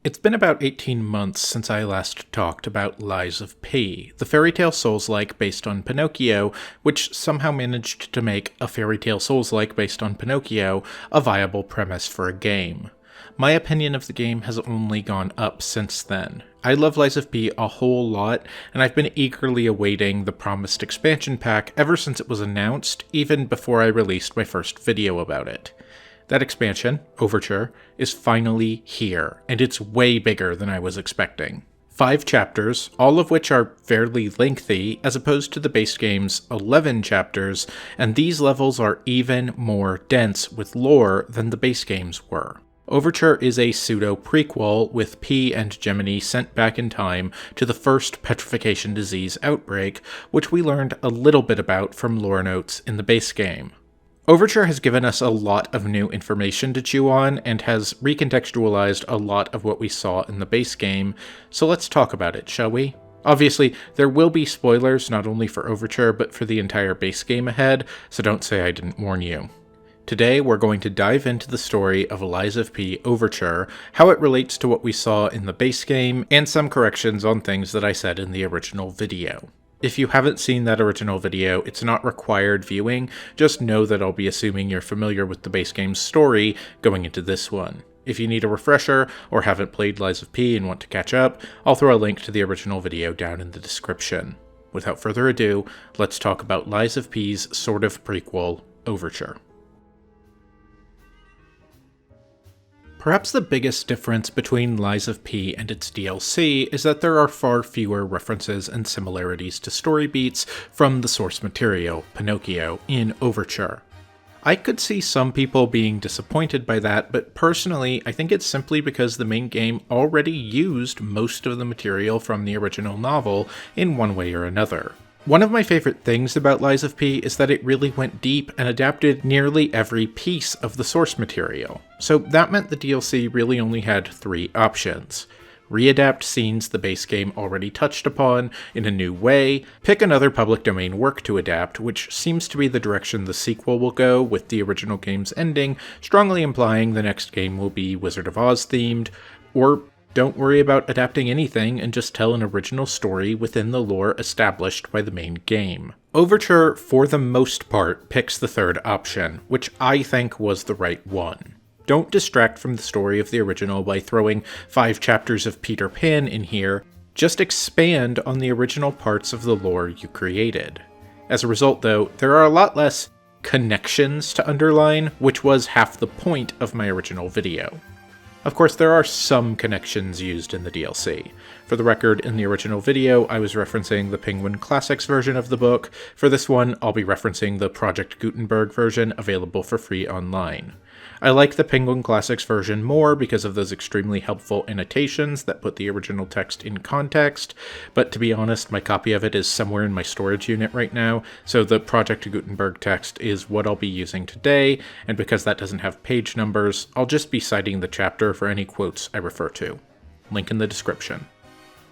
It's been about 18 months since I last talked about Lies of P, the fairy tale Souls-like based on Pinocchio, which somehow managed to make a fairy tale Souls-like based on Pinocchio a viable premise for a game. My opinion of the game has only gone up since then. I love Lies of P a whole lot, and I've been eagerly awaiting the promised expansion pack ever since it was announced, even before I released my first video about it. That expansion, Overture, is finally here, and it's way bigger than I was expecting. 5 chapters, all of which are fairly lengthy, as opposed to the base game's 11 chapters, and these levels are even more dense with lore than the base games were. Overture is a pseudo-prequel, with P and Gemini sent back in time to the first petrification disease outbreak, which we learned a little bit about from lore notes in the base game. Overture has given us a lot of new information to chew on, and has recontextualized a lot of what we saw in the base game, so let's talk about it, shall we? Obviously, there will be spoilers not only for Overture, but for the entire base game ahead, so don't say I didn't warn you. Today, we're going to dive into the story of Lies of P Overture, how it relates to what we saw in the base game, and some corrections on things that I said in the original video. If you haven't seen that original video, it's not required viewing, just know that I'll be assuming you're familiar with the base game's story going into this one. If you need a refresher, or haven't played Lies of P and want to catch up, I'll throw a link to the original video down in the description. Without further ado, let's talk about Lies of P's sort of prequel, Overture. Perhaps the biggest difference between Lies of P and its DLC is that there are far fewer references and similarities to story beats from the source material, Pinocchio, in Overture. I could see some people being disappointed by that, but personally, I think it's simply because the main game already used most of the material from the original novel in one way or another. One of my favorite things about Lies of P is that it really went deep and adapted nearly every piece of the source material. So that meant the DLC really only had 3 options. Readapt scenes the base game already touched upon in a new way, pick another public domain work to adapt, which seems to be the direction the sequel will go, with the original game's ending strongly implying the next game will be Wizard of Oz themed, or don't worry about adapting anything and just tell an original story within the lore established by the main game. Overture, for the most part, picks the third option, which I think was the right one. Don't distract from the story of the original by throwing 5 chapters of Peter Pan in here, just expand on the original parts of the lore you created. As a result, though, there are a lot less connections to underline, which was half the point of my original video. Of course, there are some connections used in the DLC. For the record, in the original video, I was referencing the Penguin Classics version of the book. For this one, I'll be referencing the Project Gutenberg version available for free online. I like the Penguin Classics version more because of those extremely helpful annotations that put the original text in context, but to be honest, my copy of it is somewhere in my storage unit right now, so the Project Gutenberg text is what I'll be using today, and because that doesn't have page numbers, I'll just be citing the chapter for any quotes I refer to. Link in the description.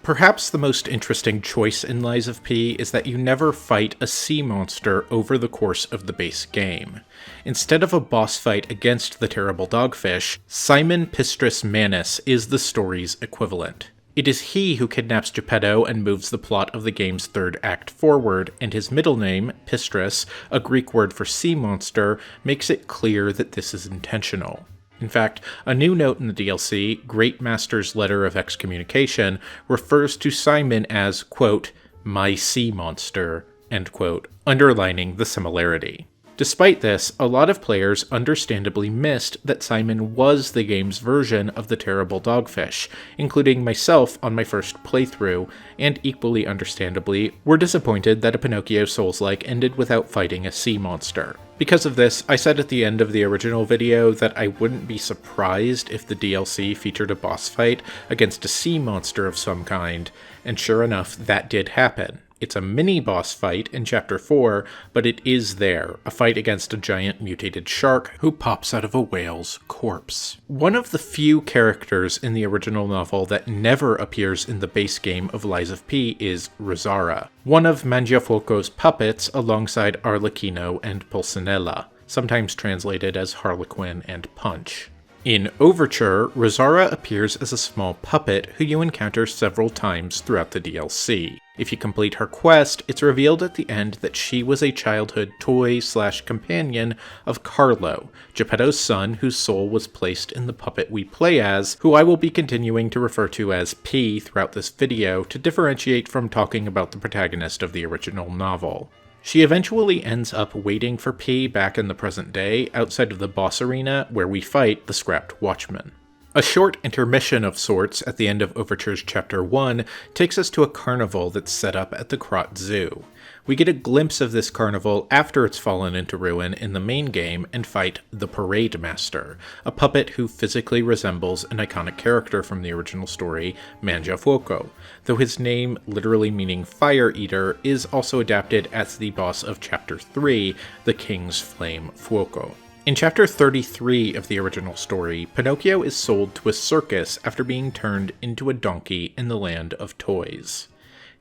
Perhaps the most interesting choice in Lies of P is that you never fight a sea monster over the course of the base game. Instead of a boss fight against the terrible dogfish, Simon Pistris Manus is the story's equivalent. It is he who kidnaps Geppetto and moves the plot of the game's third act forward, and his middle name, Pistris, a Greek word for sea monster, makes it clear that this is intentional. In fact, a new note in the DLC, Great Master's Letter of Excommunication, refers to Simon as, quote, my sea monster, end quote, underlining the similarity. Despite this, a lot of players understandably missed that Simon was the game's version of the terrible dogfish, including myself on my first playthrough, and equally understandably, were disappointed that a Pinocchio Souls-like ended without fighting a sea monster. Because of this, I said at the end of the original video that I wouldn't be surprised if the DLC featured a boss fight against a sea monster of some kind, and sure enough, that did happen. It's a mini-boss fight in Chapter 4, but it is there, a fight against a giant mutated shark who pops out of a whale's corpse. One of the few characters in the original novel that never appears in the base game of Lies of P is Rosaura, one of Mangiafoco's puppets alongside Arlecchino and Pulcinella, sometimes translated as Harlequin and Punch. In Overture, Rosara appears as a small puppet who you encounter several times throughout the DLC. If you complete her quest, it's revealed at the end that she was a childhood toy/companion of Carlo, Geppetto's son whose soul was placed in the puppet we play as, who I will be continuing to refer to as P throughout this video to differentiate from talking about the protagonist of the original novel. She eventually ends up waiting for P back in the present day outside of the boss arena where we fight the scrapped Watchman. A short intermission of sorts at the end of Overture's Chapter 1 takes us to a carnival that's set up at the Krot Zoo. We get a glimpse of this carnival after it's fallen into ruin in the main game and fight the Parade Master, a puppet who physically resembles an iconic character from the original story, Mangiafuoco, though his name, literally meaning Fire Eater, is also adapted as the boss of Chapter 3, the King's Flame Fuoco. In Chapter 33 of the original story, Pinocchio is sold to a circus after being turned into a donkey in the land of toys.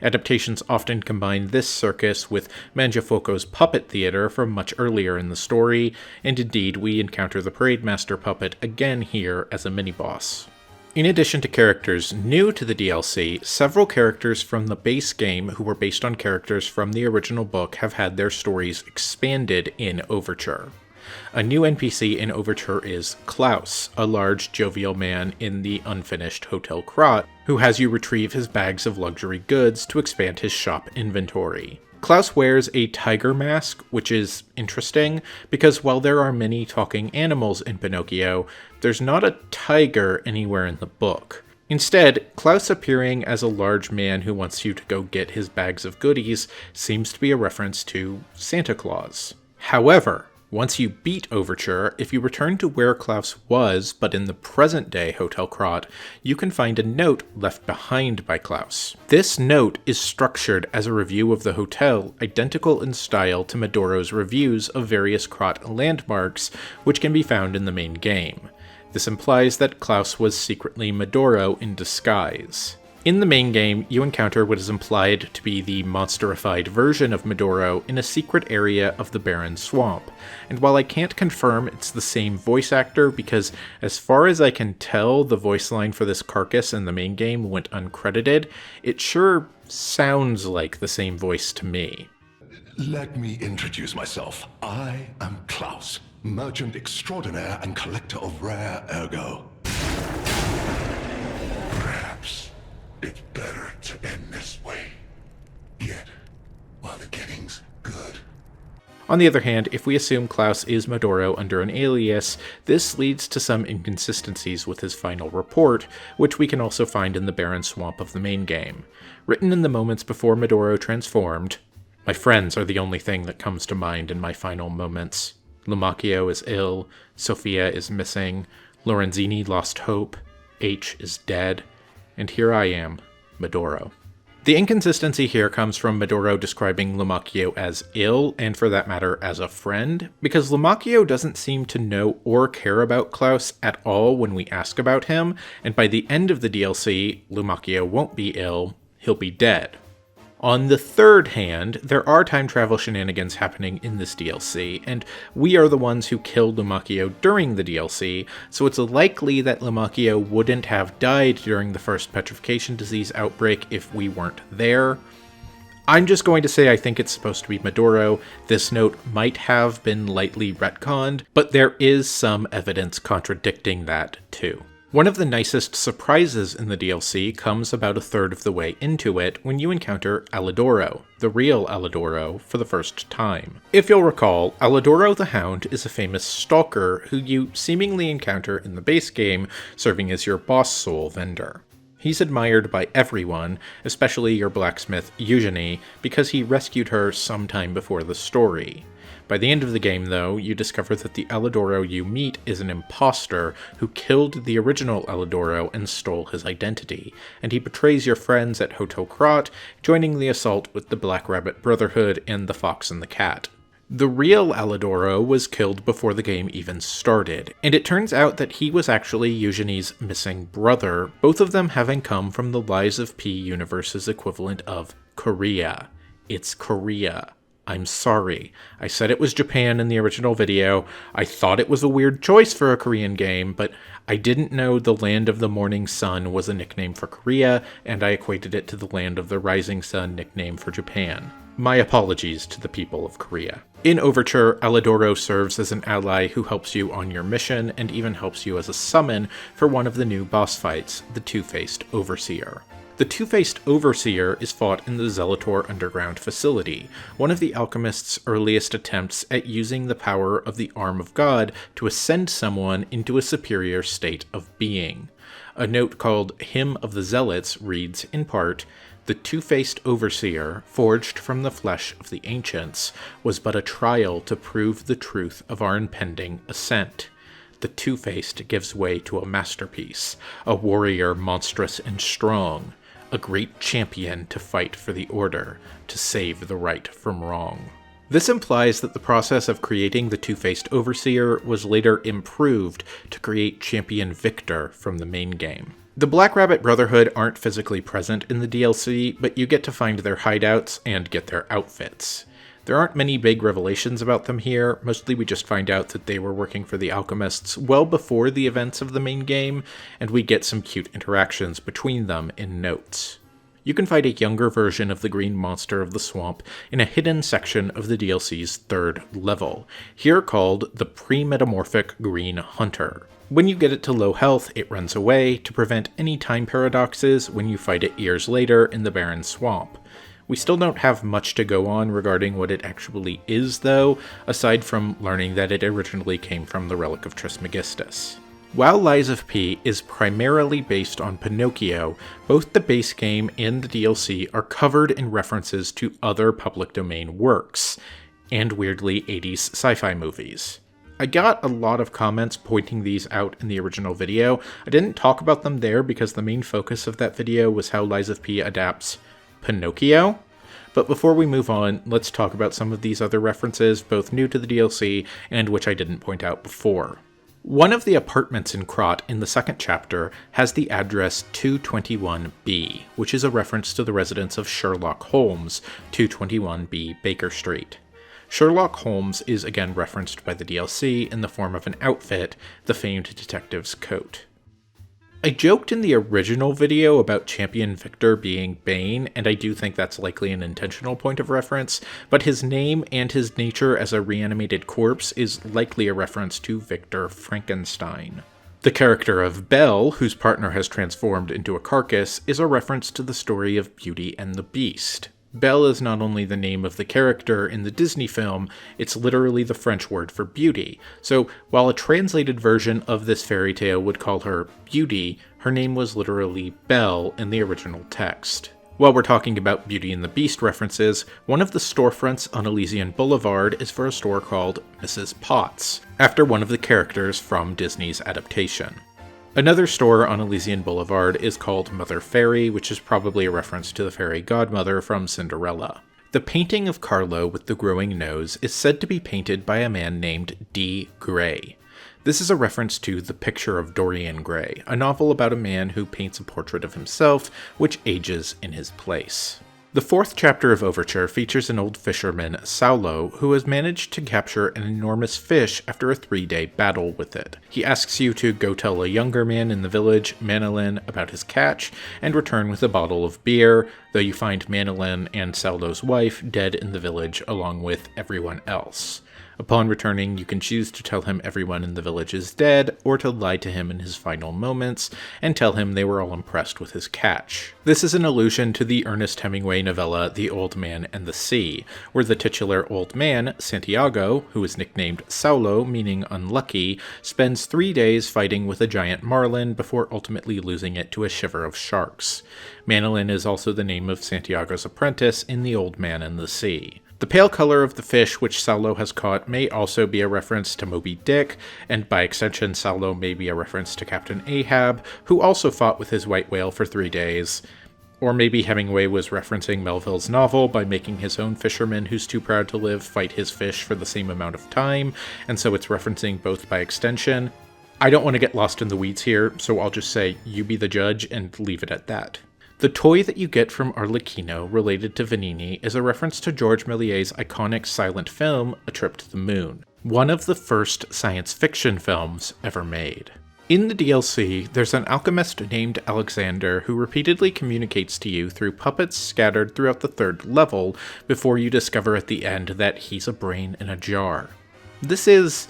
Adaptations often combine this circus with Mangiafuoco's puppet theater from much earlier in the story, and indeed we encounter the Parade Master puppet again here as a mini-boss. In addition to characters new to the DLC, several characters from the base game who were based on characters from the original book have had their stories expanded in Overture. A new NPC in Overture is Klaus, a large, jovial man in the unfinished Hotel Krot, who has you retrieve his bags of luxury goods to expand his shop inventory. Klaus wears a tiger mask, which is interesting, because while there are many talking animals in Pinocchio, there's not a tiger anywhere in the book. Instead, Klaus appearing as a large man who wants you to go get his bags of goodies seems to be a reference to Santa Claus. However, once you beat Overture, if you return to where Klaus was, but in the present-day Hotel Krot, you can find a note left behind by Klaus. This note is structured as a review of the hotel, identical in style to Medoro's reviews of various Krot landmarks, which can be found in the main game. This implies that Klaus was secretly Medoro in disguise. In the main game, you encounter what is implied to be the monsterified version of Medoro in a secret area of the Barren Swamp, and while I can't confirm it's the same voice actor because as far as I can tell the voice line for this carcass in the main game went uncredited, it sure sounds like the same voice to me. Let me introduce myself. I am Klaus, merchant extraordinaire and collector of rare ergo. Perhaps it's better to end this way, yet while the getting's good. On the other hand, if we assume Klaus is Medoro under an alias, this leads to some inconsistencies with his final report, which we can also find in the barren swamp of the main game. Written in the moments before Medoro transformed, "My friends are the only thing that comes to mind in my final moments. Lumacchio is ill, Sophia is missing, Lorenzini lost hope, H is dead, and here I am, Medoro." The inconsistency here comes from Medoro describing Lumacchio as ill, and for that matter as a friend, because Lumacchio doesn't seem to know or care about Klaus at all when we ask about him, and by the end of the DLC, Lumacchio won't be ill, he'll be dead. On the third hand, there are time travel shenanigans happening in this DLC, and we are the ones who killed Lumacchio during the DLC, so it's likely that Lumacchio wouldn't have died during the first petrification disease outbreak if we weren't there. I'm just going to say I think it's supposed to be Medoro. This note might have been lightly retconned, but there is some evidence contradicting that too. One of the nicest surprises in the DLC comes about a third of the way into it when you encounter Alidoro, the real Alidoro, for the first time. If you'll recall, Alidoro the Hound is a famous stalker who you seemingly encounter in the base game, serving as your boss soul vendor. He's admired by everyone, especially your blacksmith Eugenie, because he rescued her sometime before the story. By the end of the game, though, you discover that the Alidoro you meet is an imposter who killed the original Alidoro and stole his identity, and he betrays your friends at Hotel Krot, joining the assault with the Black Rabbit Brotherhood and the Fox and the Cat. The real Alidoro was killed before the game even started, and it turns out that he was actually Eugenie's missing brother, both of them having come from the Lies of P universe's equivalent of Korea. It's Korea. I'm sorry. I said it was Japan in the original video. I thought it was a weird choice for a Korean game, but I didn't know the Land of the Morning Sun was a nickname for Korea, and I equated it to the Land of the Rising Sun nickname for Japan. My apologies to the people of Korea. In Overture, Alidoro serves as an ally who helps you on your mission and even helps you as a summon for one of the new boss fights, the Two-Faced Overseer. The Two-Faced Overseer is fought in the Zelator Underground facility, one of the Alchemist's earliest attempts at using the power of the Arm of God to ascend someone into a superior state of being. A note called Hymn of the Zealots reads, in part, "The Two-Faced Overseer, forged from the flesh of the ancients, was but a trial to prove the truth of our impending ascent. The Two-Faced gives way to a masterpiece, a warrior monstrous and strong, a great champion to fight for the order, to save the right from wrong." This implies that the process of creating the Two-Faced Overseer was later improved to create Champion Victor from the main game. The Black Rabbit Brotherhood aren't physically present in the DLC, but you get to find their hideouts and get their outfits. There aren't many big revelations about them here, mostly we just find out that they were working for the Alchemists well before the events of the main game, and we get some cute interactions between them in notes. You can fight a younger version of the green monster of the swamp in a hidden section of the DLC's third level, here called the Pre-Metamorphic Green Hunter. When you get it to low health, it runs away to prevent any time paradoxes when you fight it years later in the barren swamp. We still don't have much to go on regarding what it actually is, though, aside from learning that it originally came from the Relic of Trismegistus. While Lies of P is primarily based on Pinocchio, both the base game and the DLC are covered in references to other public domain works, and weirdly 80s sci-fi movies. I got a lot of comments pointing these out in the original video. I didn't talk about them there because the main focus of that video was how Lies of P adapts Pinocchio. But before we move on, let's talk about some of these other references, both new to the DLC and which I didn't point out before. One of the apartments in Krot in the second chapter has the address 221B, which is a reference to the residence of Sherlock Holmes, 221B Baker Street. Sherlock Holmes is again referenced by the DLC in the form of an outfit, the famed detective's coat. I joked in the original video about Champion Victor being Bane, and I do think that's likely an intentional point of reference, but his name and his nature as a reanimated corpse is likely a reference to Victor Frankenstein. The character of Belle, whose partner has transformed into a carcass, is a reference to the story of Beauty and the Beast. Belle is not only the name of the character in the Disney film, it's literally the French word for beauty. So while a translated version of this fairy tale would call her Beauty, her name was literally Belle in the original text. While we're talking about Beauty and the Beast references, one of the storefronts on Elysian Boulevard is for a store called Mrs. Potts, after one of the characters from Disney's adaptation. Another store on Elysian Boulevard is called Mother Fairy, which is probably a reference to the fairy godmother from Cinderella. The painting of Carlo with the growing nose is said to be painted by a man named D. Gray. This is a reference to The Picture of Dorian Gray, a novel about a man who paints a portrait of himself, which ages in his place. The fourth chapter of Overture features an old fisherman, Saulo, who has managed to capture an enormous fish after a 3-day battle with it. He asks you to go tell a younger man in the village, Manolin, about his catch, and return with a bottle of beer, though you find Manolin and Saulo's wife dead in the village along with everyone else. Upon returning, you can choose to tell him everyone in the village is dead, or to lie to him in his final moments, and tell him they were all impressed with his catch. This is an allusion to the Ernest Hemingway novella The Old Man and the Sea, where the titular old man, Santiago, who is nicknamed Saulo, meaning unlucky, spends 3 days fighting with a giant marlin before ultimately losing it to a shiver of sharks. Manolin is also the name of Santiago's apprentice in The Old Man and the Sea. The pale color of the fish which Saulo has caught may also be a reference to Moby Dick, and by extension Saulo may be a reference to Captain Ahab, who also fought with his white whale for 3 days. Or maybe Hemingway was referencing Melville's novel by making his own fisherman who's too proud to live fight his fish for the same amount of time, and so it's referencing both by extension. I don't want to get lost in the weeds here, so I'll just say you be the judge and leave it at that. The toy that you get from Arlecchino related to Vanini is a reference to George Méliès's iconic silent film, A Trip to the Moon, one of the first science fiction films ever made. In the DLC, there's an alchemist named Alexander who repeatedly communicates to you through puppets scattered throughout the 3rd level before you discover at the end that he's a brain in a jar. This is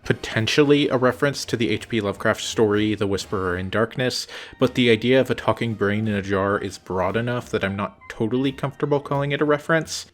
potentially a reference to the H.P. Lovecraft story, The Whisperer in Darkness, but the idea of a talking brain in a jar is broad enough that I'm not totally comfortable calling it a reference.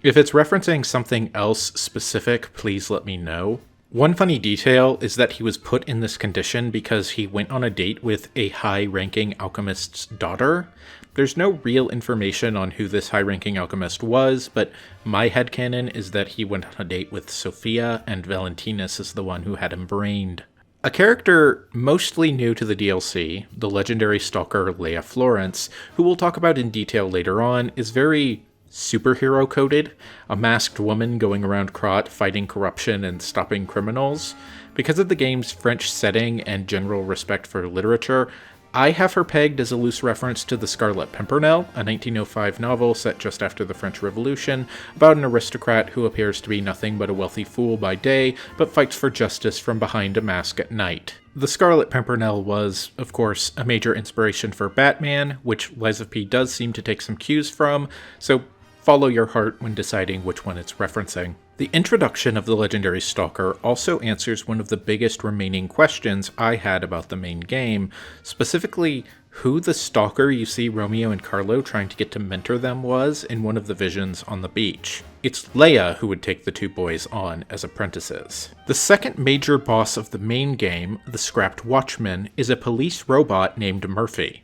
If it's referencing something else specific, please let me know. One funny detail is that he was put in this condition because he went on a date with a high-ranking alchemist's daughter. There's no real information on who this high-ranking alchemist was, but my headcanon is that he went on a date with Sophia, and Valentinus is the one who had him brained. A character mostly new to the DLC, the Legendary Stalker Lea Florence, who we'll talk about in detail later on, is very superhero-coded, a masked woman going around Krat fighting corruption and stopping criminals. Because of the game's French setting and general respect for literature, I have her pegged as a loose reference to The Scarlet Pimpernel, a 1905 novel set just after the French Revolution, about an aristocrat who appears to be nothing but a wealthy fool by day, but fights for justice from behind a mask at night. The Scarlet Pimpernel was, of course, a major inspiration for Batman, which Lies of P does seem to take some cues from, so follow your heart when deciding which one it's referencing. The introduction of the Legendary Stalker also answers one of the biggest remaining questions I had about the main game, specifically who the stalker you see Romeo and Carlo trying to get to mentor them was in one of the visions on the beach. It's Leia who would take the two boys on as apprentices. The second major boss of the main game, the Scrapped Watchman, is a police robot named Murphy.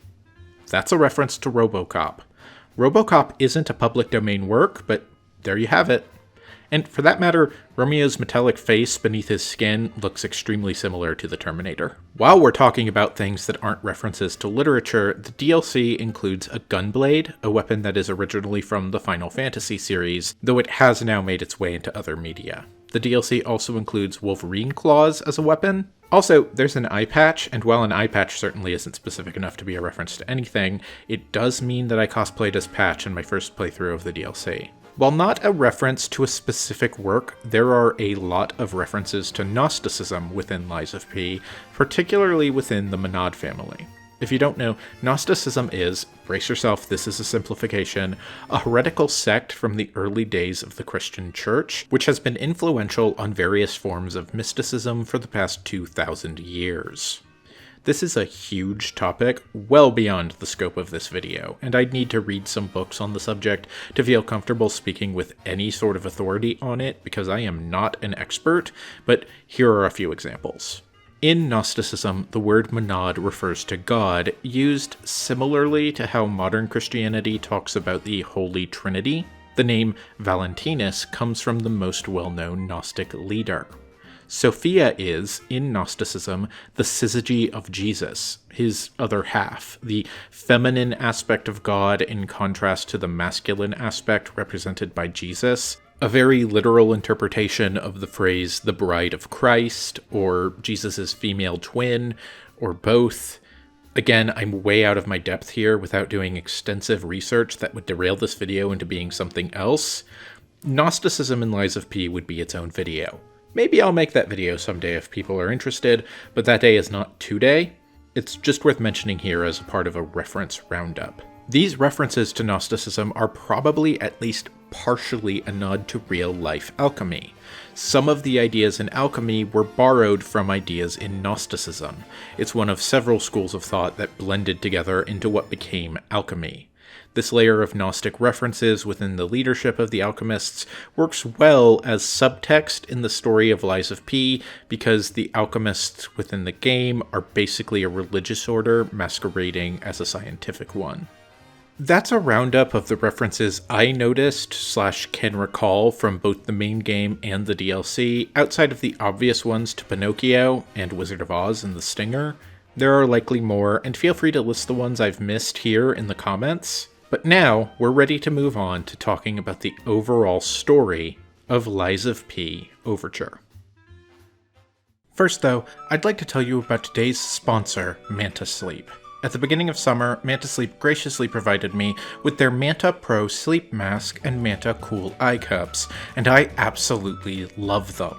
That's a reference to RoboCop. RoboCop isn't a public domain work, but there you have it. And for that matter, Romeo's metallic face beneath his skin looks extremely similar to the Terminator. While we're talking about things that aren't references to literature, the DLC includes a gunblade, a weapon that is originally from the Final Fantasy series, though it has now made its way into other media. The DLC also includes Wolverine claws as a weapon. Also, there's an eye patch, and while an eye patch certainly isn't specific enough to be a reference to anything, it does mean that I cosplayed as Patch in my first playthrough of the DLC. While not a reference to a specific work, there are a lot of references to Gnosticism within Lies of P, particularly within the Monad family. If you don't know, Gnosticism is, brace yourself, this is a simplification, a heretical sect from the early days of the Christian Church, which has been influential on various forms of mysticism for the past 2,000 years. This is a huge topic, well beyond the scope of this video, and I'd need to read some books on the subject to feel comfortable speaking with any sort of authority on it, because I am not an expert, but here are a few examples. In Gnosticism, the word monad refers to God, used similarly to how modern Christianity talks about the Holy Trinity. The name Valentinus comes from the most well-known Gnostic leader. Sophia is, in Gnosticism, the syzygy of Jesus, his other half, the feminine aspect of God in contrast to the masculine aspect represented by Jesus. A very literal interpretation of the phrase the bride of Christ, or Jesus' female twin, or both. Again, I'm way out of my depth here without doing extensive research that would derail this video into being something else. Gnosticism in Lies of P would be its own video. Maybe I'll make that video someday if people are interested, but that day is not today. It's just worth mentioning here as a part of a reference roundup. These references to Gnosticism are probably at least partially a nod to real-life alchemy. Some of the ideas in alchemy were borrowed from ideas in Gnosticism. It's one of several schools of thought that blended together into what became alchemy. This layer of Gnostic references within the leadership of the alchemists works well as subtext in the story of Lies of P, because the alchemists within the game are basically a religious order masquerading as a scientific one. That's a roundup of the references I noticed / can recall from both the main game and the DLC, outside of the obvious ones to Pinocchio and Wizard of Oz and the Stinger. There are likely more, and feel free to list the ones I've missed here in the comments. But now, we're ready to move on to talking about the overall story of Lies of P Overture. First though, I'd like to tell you about today's sponsor, Manta Sleep. At the beginning of summer, Manta Sleep graciously provided me with their Manta Pro Sleep Mask and Manta Cool Eye Cups, and I absolutely love them.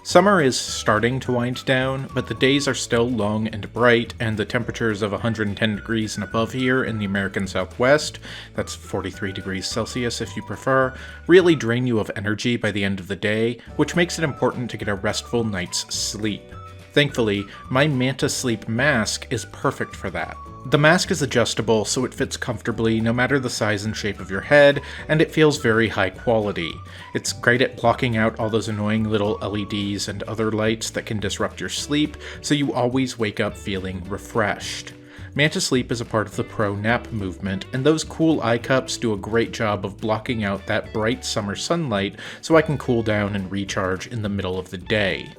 Summer is starting to wind down, but the days are still long and bright, and the temperatures of 110 degrees and above here in the American Southwest, that's 43 degrees Celsius if you prefer, really drain you of energy by the end of the day, which makes it important to get a restful night's sleep. Thankfully, my Manta Sleep Mask is perfect for that. The mask is adjustable so it fits comfortably no matter the size and shape of your head, and it feels very high quality. It's great at blocking out all those annoying little LEDs and other lights that can disrupt your sleep, so you always wake up feeling refreshed. Manta Sleep is a part of the pro nap movement, and those cool eye cups do a great job of blocking out that bright summer sunlight so I can cool down and recharge in the middle of the day.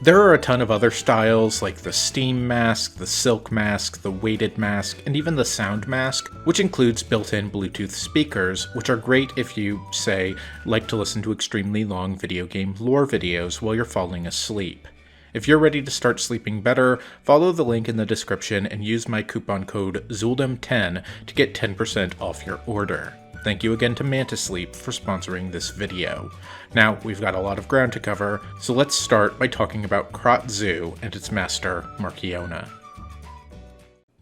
There are a ton of other styles like the steam mask, the silk mask, the weighted mask, and even the sound mask, which includes built-in Bluetooth speakers, which are great if you, say, like to listen to extremely long video game lore videos while you're falling asleep. If you're ready to start sleeping better, follow the link in the description and use my coupon code ZULDEM10 to get 10% off your order. Thank you again to Manta Sleep for sponsoring this video. Now, we've got a lot of ground to cover, so let's start by talking about Krat Zoo and its master, Marchiona.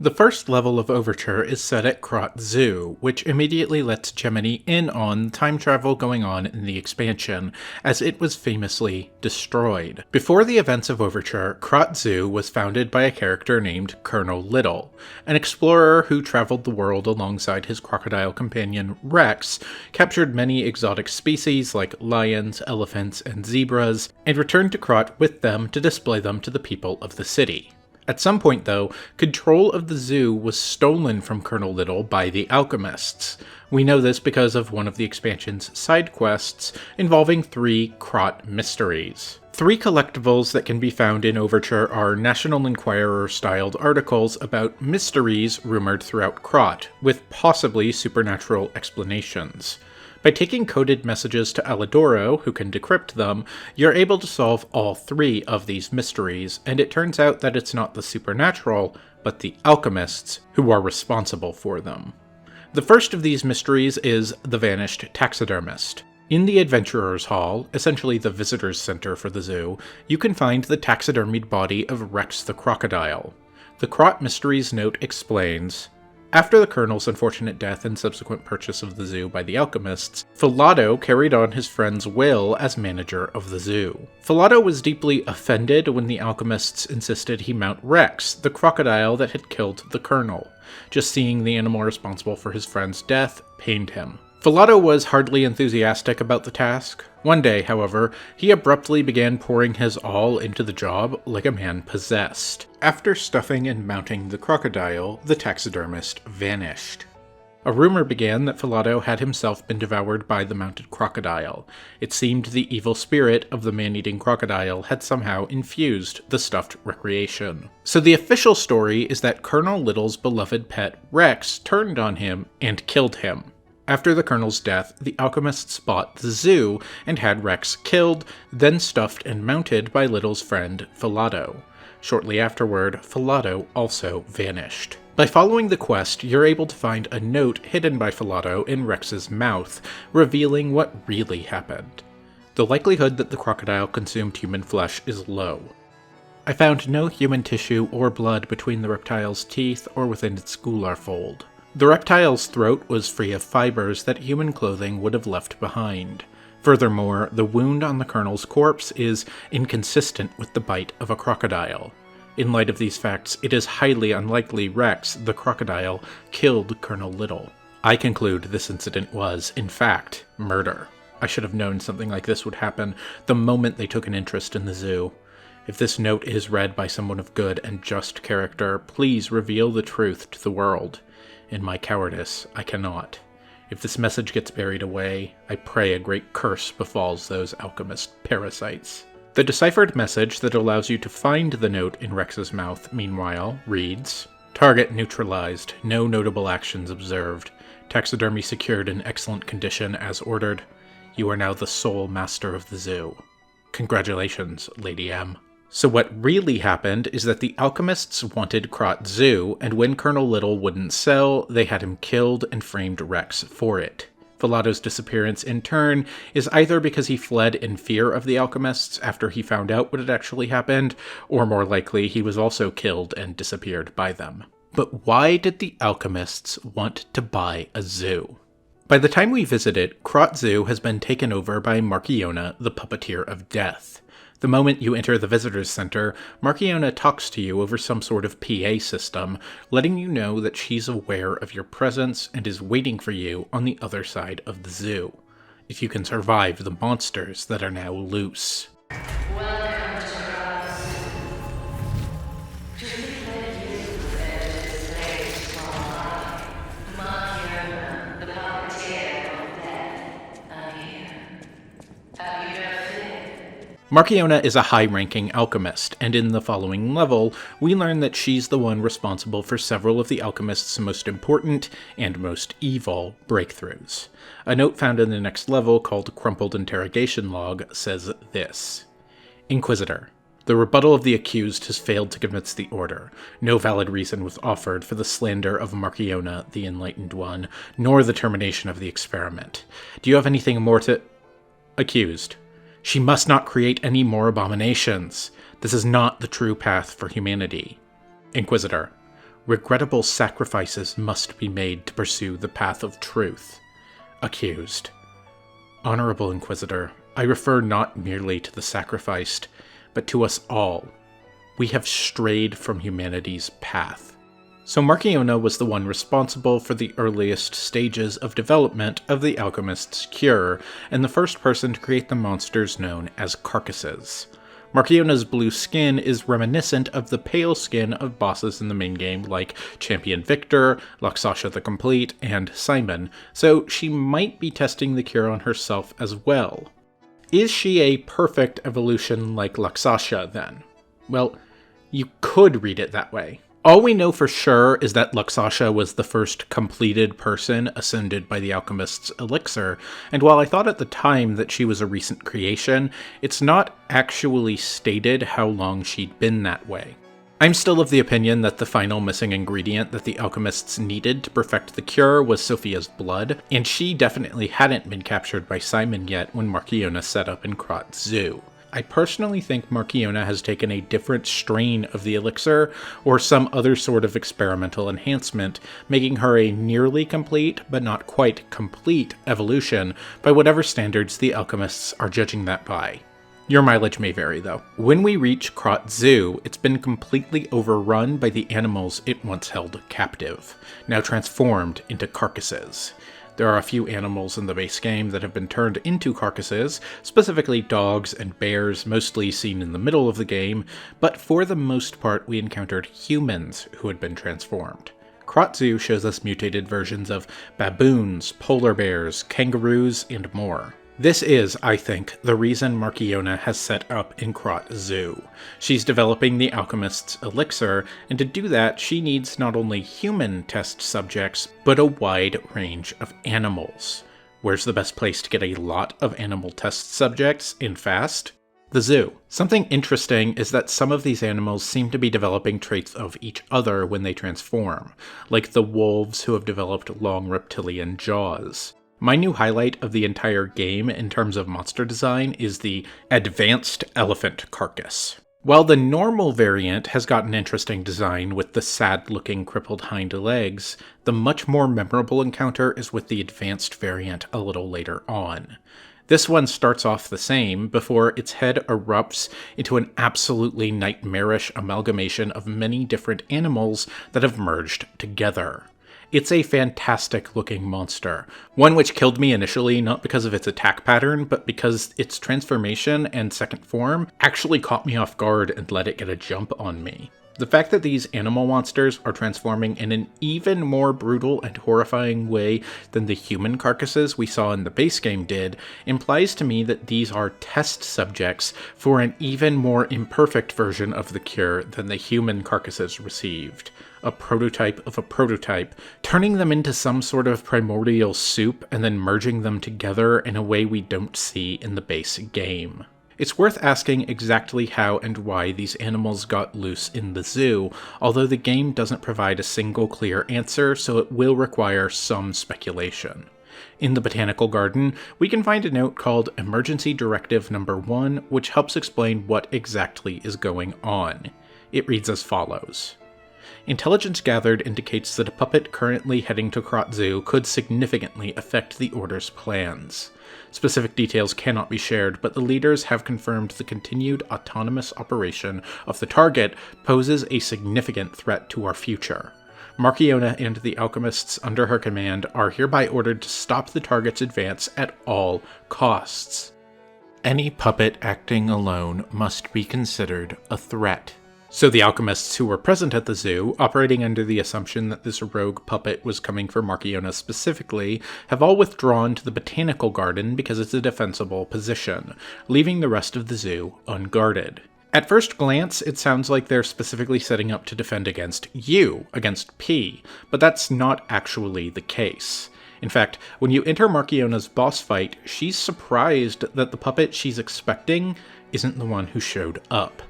The first level of Overture is set at Krat Zoo, which immediately lets Gemini in on time travel going on in the expansion, as it was famously destroyed. Before the events of Overture, Krat Zoo was founded by a character named Colonel Little, an explorer who traveled the world alongside his crocodile companion Rex, captured many exotic species like lions, elephants, and zebras, and returned to Krat with them to display them to the people of the city. At some point, though, control of the zoo was stolen from Colonel Little by the Alchemists. We know this because of one of the expansion's side quests involving 3 Krat mysteries. 3 collectibles that can be found in Overture are National Enquirer-styled articles about mysteries rumored throughout Krat, with possibly supernatural explanations. By taking coded messages to Alidoro, who can decrypt them, you're able to solve all 3 of these mysteries, and it turns out that it's not the supernatural, but the alchemists who are responsible for them. The first of these mysteries is the vanished taxidermist. In the Adventurers Hall, essentially the visitors center for the zoo, you can find the taxidermied body of Rex the crocodile. The Krat Mysteries note explains, after the Colonel's unfortunate death and subsequent purchase of the zoo by the Alchemists, Filato carried on his friend's will as manager of the zoo. Filato was deeply offended when the Alchemists insisted he mount Rex, the crocodile that had killed the Colonel. Just seeing the animal responsible for his friend's death pained him. Filato was hardly enthusiastic about the task. One day, however, he abruptly began pouring his all into the job like a man possessed. After stuffing and mounting the crocodile, the taxidermist vanished. A rumor began that Filato had himself been devoured by the mounted crocodile. It seemed the evil spirit of the man-eating crocodile had somehow infused the stuffed recreation. So the official story is that Colonel Little's beloved pet Rex turned on him and killed him. After the Colonel's death, the Alchemists bought the zoo and had Rex killed, then stuffed and mounted by Little's friend Filato. Shortly afterward, Filato also vanished. By following the quest, you're able to find a note hidden by Filato in Rex's mouth, revealing what really happened. The likelihood that the crocodile consumed human flesh is low. I found no human tissue or blood between the reptile's teeth or within its gular fold. The reptile's throat was free of fibers that human clothing would have left behind. Furthermore, the wound on the Colonel's corpse is inconsistent with the bite of a crocodile. In light of these facts, it is highly unlikely Rex, the crocodile, killed Colonel Little. I conclude this incident was, in fact, murder. I should have known something like this would happen the moment they took an interest in the zoo. If this note is read by someone of good and just character, please reveal the truth to the world. In my cowardice, I cannot. If this message gets buried away, I pray a great curse befalls those alchemist parasites. The deciphered message that allows you to find the note in Rex's mouth, meanwhile, reads, Target neutralized, no notable actions observed. Taxidermy secured in excellent condition as ordered. You are now the sole master of the zoo. Congratulations, Lady M. So what really happened is that the alchemists wanted Krat-Zu, and when Colonel Little wouldn't sell, they had him killed and framed Rex for it. Velado's disappearance, in turn, is either because he fled in fear of the alchemists after he found out what had actually happened, or more likely, he was also killed and disappeared by them. But why did the alchemists want to buy a zoo? By the time we visit it, Krat-Zu has been taken over by Marchiona, the Puppeteer of Death. The moment you enter the Visitors Center, Marchiona talks to you over some sort of PA system, letting you know that she's aware of your presence and is waiting for you on the other side of the zoo, if you can survive the monsters that are now loose. Welcome to us. To defend you and his slaves from I, Marchiona, the Puppeteer of Death, I'm here. Have you done fit? Marchiona is a high-ranking alchemist, and in the following level, we learn that she's the one responsible for several of the alchemist's most important and most evil breakthroughs. A note found in the next level, called Crumpled Interrogation Log, says this: Inquisitor. The rebuttal of the accused has failed to convince the Order. No valid reason was offered for the slander of Marchiona, the Enlightened One, nor the termination of the experiment. Do you have anything more to... Accused. She must not create any more abominations. This is not the true path for humanity. Inquisitor. Regrettable sacrifices must be made to pursue the path of truth. Accused. Honorable Inquisitor, I refer not merely to the sacrificed, but to us all. We have strayed from humanity's path. So Marchiona was the one responsible for the earliest stages of development of the alchemist's cure, and the first person to create the monsters known as carcasses. Marchiona's blue skin is reminiscent of the pale skin of bosses in the main game like Champion Victor, Laxasha the Complete, and Simon, so she might be testing the cure on herself as well. Is she a perfect evolution like Laxasha, then? Well, you could read it that way. All we know for sure is that Laxasha was the first completed person ascended by the alchemist's elixir, and while I thought at the time that she was a recent creation, it's not actually stated how long she'd been that way. I'm still of the opinion that the final missing ingredient that the alchemists needed to perfect the cure was Sophia's blood, and she definitely hadn't been captured by Simon yet when Marchiona set up in Krat-Zu. I personally think Marchiona has taken a different strain of the elixir, or some other sort of experimental enhancement, making her a nearly complete, but not quite complete, evolution by whatever standards the alchemists are judging that by. Your mileage may vary, though. When we reach Krat-Zu, it's been completely overrun by the animals it once held captive, now transformed into carcasses. There are a few animals in the base game that have been turned into carcasses, specifically dogs and bears, mostly seen in the middle of the game, but for the most part we encountered humans who had been transformed. Krat-Zu shows us mutated versions of baboons, polar bears, kangaroos, and more. This is, I think, the reason Marchiona has set up in Krat-Zu. She's developing the alchemist's elixir, and to do that she needs not only human test subjects, but a wide range of animals. Where's the best place to get a lot of animal test subjects, and fast? The zoo. Something interesting is that some of these animals seem to be developing traits of each other when they transform, like the wolves who have developed long reptilian jaws. My new highlight of the entire game in terms of monster design is the Advanced Elephant Carcass. While the normal variant has got an interesting design with the sad-looking crippled hind legs, the much more memorable encounter is with the advanced variant a little later on. This one starts off the same before its head erupts into an absolutely nightmarish amalgamation of many different animals that have merged together. It's a fantastic looking monster, one which killed me initially not because of its attack pattern, but because its transformation and second form actually caught me off guard and let it get a jump on me. The fact that these animal monsters are transforming in an even more brutal and horrifying way than the human carcasses we saw in the base game did implies to me that these are test subjects for an even more imperfect version of the cure than the human carcasses received. A prototype of a prototype, turning them into some sort of primordial soup and then merging them together in a way we don't see in the base game. It's worth asking exactly how and why these animals got loose in the zoo, although the game doesn't provide a single clear answer, so it will require some speculation. In the Botanical Garden, we can find a note called Emergency Directive Number 1, which helps explain what exactly is going on. It reads as follows. Intelligence gathered indicates that a puppet currently heading to Krat Zoo could significantly affect the Order's plans. Specific details cannot be shared, but the leaders have confirmed the continued autonomous operation of the target poses a significant threat to our future. Marchiona and the alchemists under her command are hereby ordered to stop the target's advance at all costs. Any puppet acting alone must be considered a threat. So the alchemists who were present at the zoo, operating under the assumption that this rogue puppet was coming for Marchiona specifically, have all withdrawn to the Botanical Garden because it's a defensible position, leaving the rest of the zoo unguarded. At first glance, it sounds like they're specifically setting up to defend against you, against P, but that's not actually the case. In fact, when you enter Marchiona's boss fight, she's surprised that the puppet she's expecting isn't the one who showed up.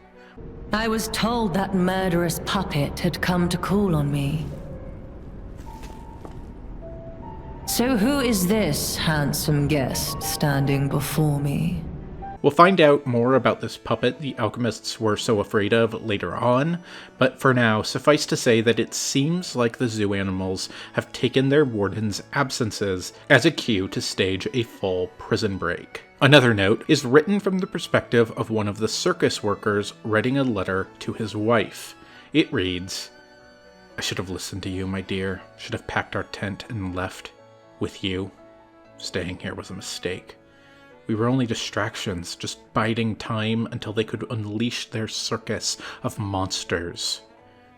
I was told that murderous puppet had come to call on me. So who is this handsome guest standing before me? We'll find out more about this puppet the alchemists were so afraid of later on, but for now, suffice to say that it seems like the zoo animals have taken their warden's absences as a cue to stage a full prison break. Another note is written from the perspective of one of the circus workers writing a letter to his wife. It reads, I should have listened to you, my dear. Should have packed our tent and left with you. Staying here was a mistake. We were only distractions, just biding time until they could unleash their circus of monsters.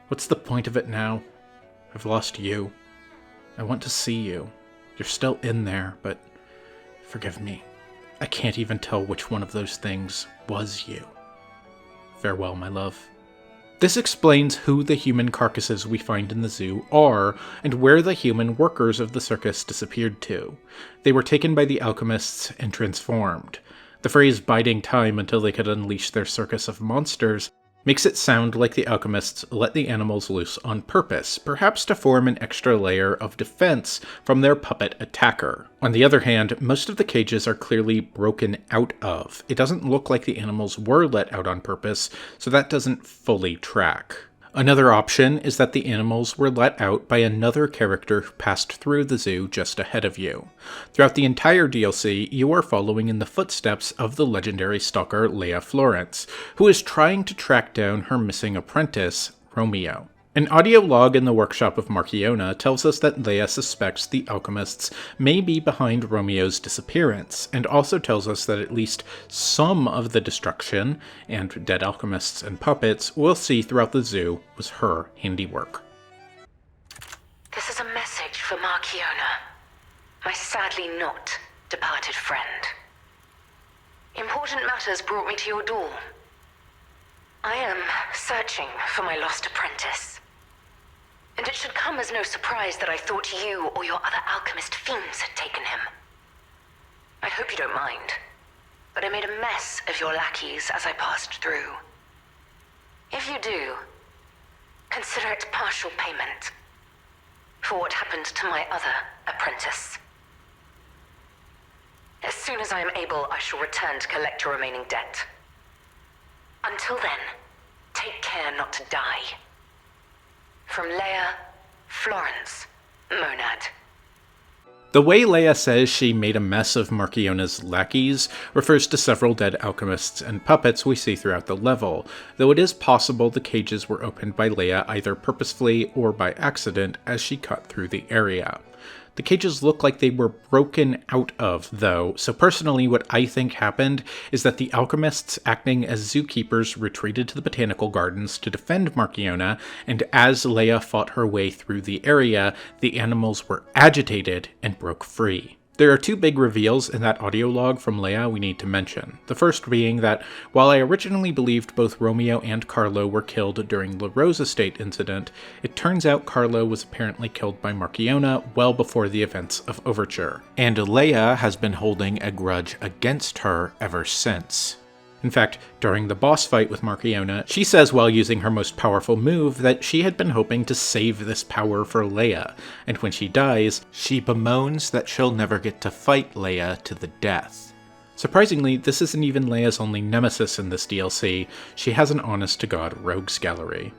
What's the point of it now? I've lost you. I want to see you. You're still in there, but forgive me. I can't even tell which one of those things was you. Farewell, my love. This explains who the human carcasses we find in the zoo are, and where the human workers of the circus disappeared to. They were taken by the alchemists and transformed. The phrase biding time until they could unleash their circus of monsters makes it sound like the alchemists let the animals loose on purpose, perhaps to form an extra layer of defense from their puppet attacker. On the other hand, most of the cages are clearly broken out of. It doesn't look like the animals were let out on purpose, so that doesn't fully track. Another option is that the animals were let out by another character who passed through the zoo just ahead of you. Throughout the entire DLC, you are following in the footsteps of the legendary stalker Lea Florence, who is trying to track down her missing apprentice, Romeo. An audio log in the workshop of Marchiona tells us that Lea suspects the alchemists may be behind Romeo's disappearance, and also tells us that at least some of the destruction, and dead alchemists and puppets, we'll see throughout the zoo was her handiwork. This is a message for Marchiona, my sadly not departed friend. Important matters brought me to your door. I am searching for my lost apprentice. And it should come as no surprise that I thought you or your other alchemist fiends had taken him. I hope you don't mind, but I made a mess of your lackeys as I passed through. If you do, consider it partial payment for what happened to my other apprentice. As soon as I am able, I shall return to collect your remaining debt. Until then, take care not to die. From Lea Florence, Monad. The way Lea says she made a mess of Marchiona's lackeys refers to several dead alchemists and puppets we see throughout the level, though it is possible the cages were opened by Lea either purposefully or by accident as she cut through the area. The cages look like they were broken out of, though, so personally what I think happened is that the alchemists acting as zookeepers retreated to the botanical gardens to defend Marchiona, and as Lea fought her way through the area, the animals were agitated and broke free. There are two big reveals in that audio log from Lea we need to mention. The first being that, while I originally believed both Romeo and Carlo were killed during La Rose Estate incident, it turns out Carlo was apparently killed by Marchiona well before the events of Overture, and Lea has been holding a grudge against her ever since. In fact, during the boss fight with Marchiona, she says while using her most powerful move that she had been hoping to save this power for Leia, and when she dies, she bemoans that she'll never get to fight Leia to the death. Surprisingly, this isn't even Leia's only nemesis in this DLC, she has an honest-to-God rogues gallery.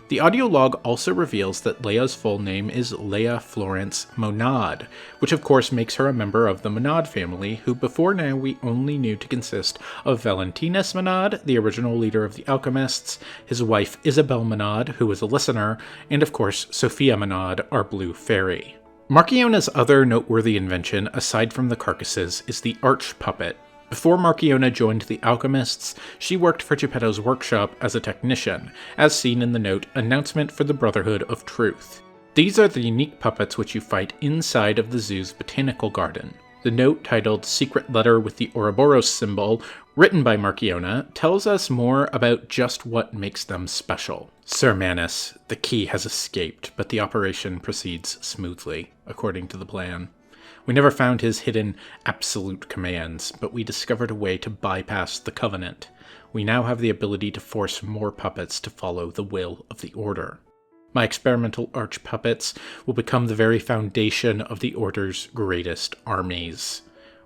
The audio log also reveals that Leia's full name is Lea Florence Monad, which of course makes her a member of the Monad family, who before now we only knew to consist of Valentinus Monad, the original leader of the Alchemists, his wife Isabel Monad, who was a listener, and of course Sophia Monad, our blue fairy. Marchiona's other noteworthy invention, aside from the carcasses, is the arch puppet. Before Marchiona joined the Alchemists, she worked for Geppetto's workshop as a technician, as seen in the note Announcement for the Brotherhood of Truth. These are the unique puppets which you fight inside of the zoo's botanical garden. The note, titled Secret Letter with the Ouroboros symbol, written by Marchiona, tells us more about just what makes them special. Sir Manus, the key has escaped, but the operation proceeds smoothly, according to the plan. We never found his hidden absolute commands, but we discovered a way to bypass the Covenant. We now have the ability to force more puppets to follow the will of the Order. My experimental arch puppets will become the very foundation of the Order's greatest armies.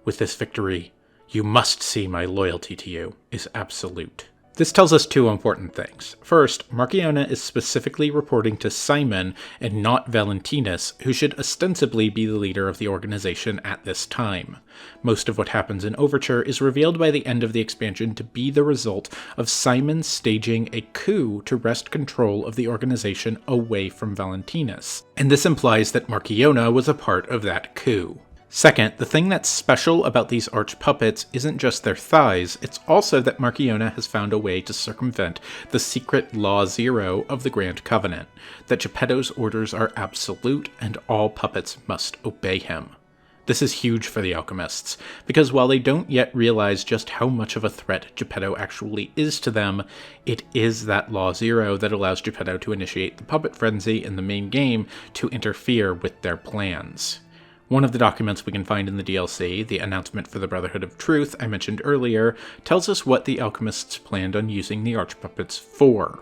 With this victory, you must see my loyalty to you is absolute. This tells us two important things. First, Marchiona is specifically reporting to Simon and not Valentinus, who should ostensibly be the leader of the organization at this time. Most of what happens in Overture is revealed by the end of the expansion to be the result of Simon staging a coup to wrest control of the organization away from Valentinus, and this implies that Marchiona was a part of that coup. Second, the thing that's special about these arch puppets isn't just their thighs, it's also that Marchiona has found a way to circumvent the secret Law Zero of the Grand Covenant, that Geppetto's orders are absolute and all puppets must obey him. This is huge for the Alchemists, because while they don't yet realize just how much of a threat Geppetto actually is to them, it is that Law Zero that allows Geppetto to initiate the puppet frenzy in the main game to interfere with their plans. One of the documents we can find in the DLC, the Announcement for the Brotherhood of Truth I mentioned earlier, tells us what the Alchemists planned on using the Archpuppets for.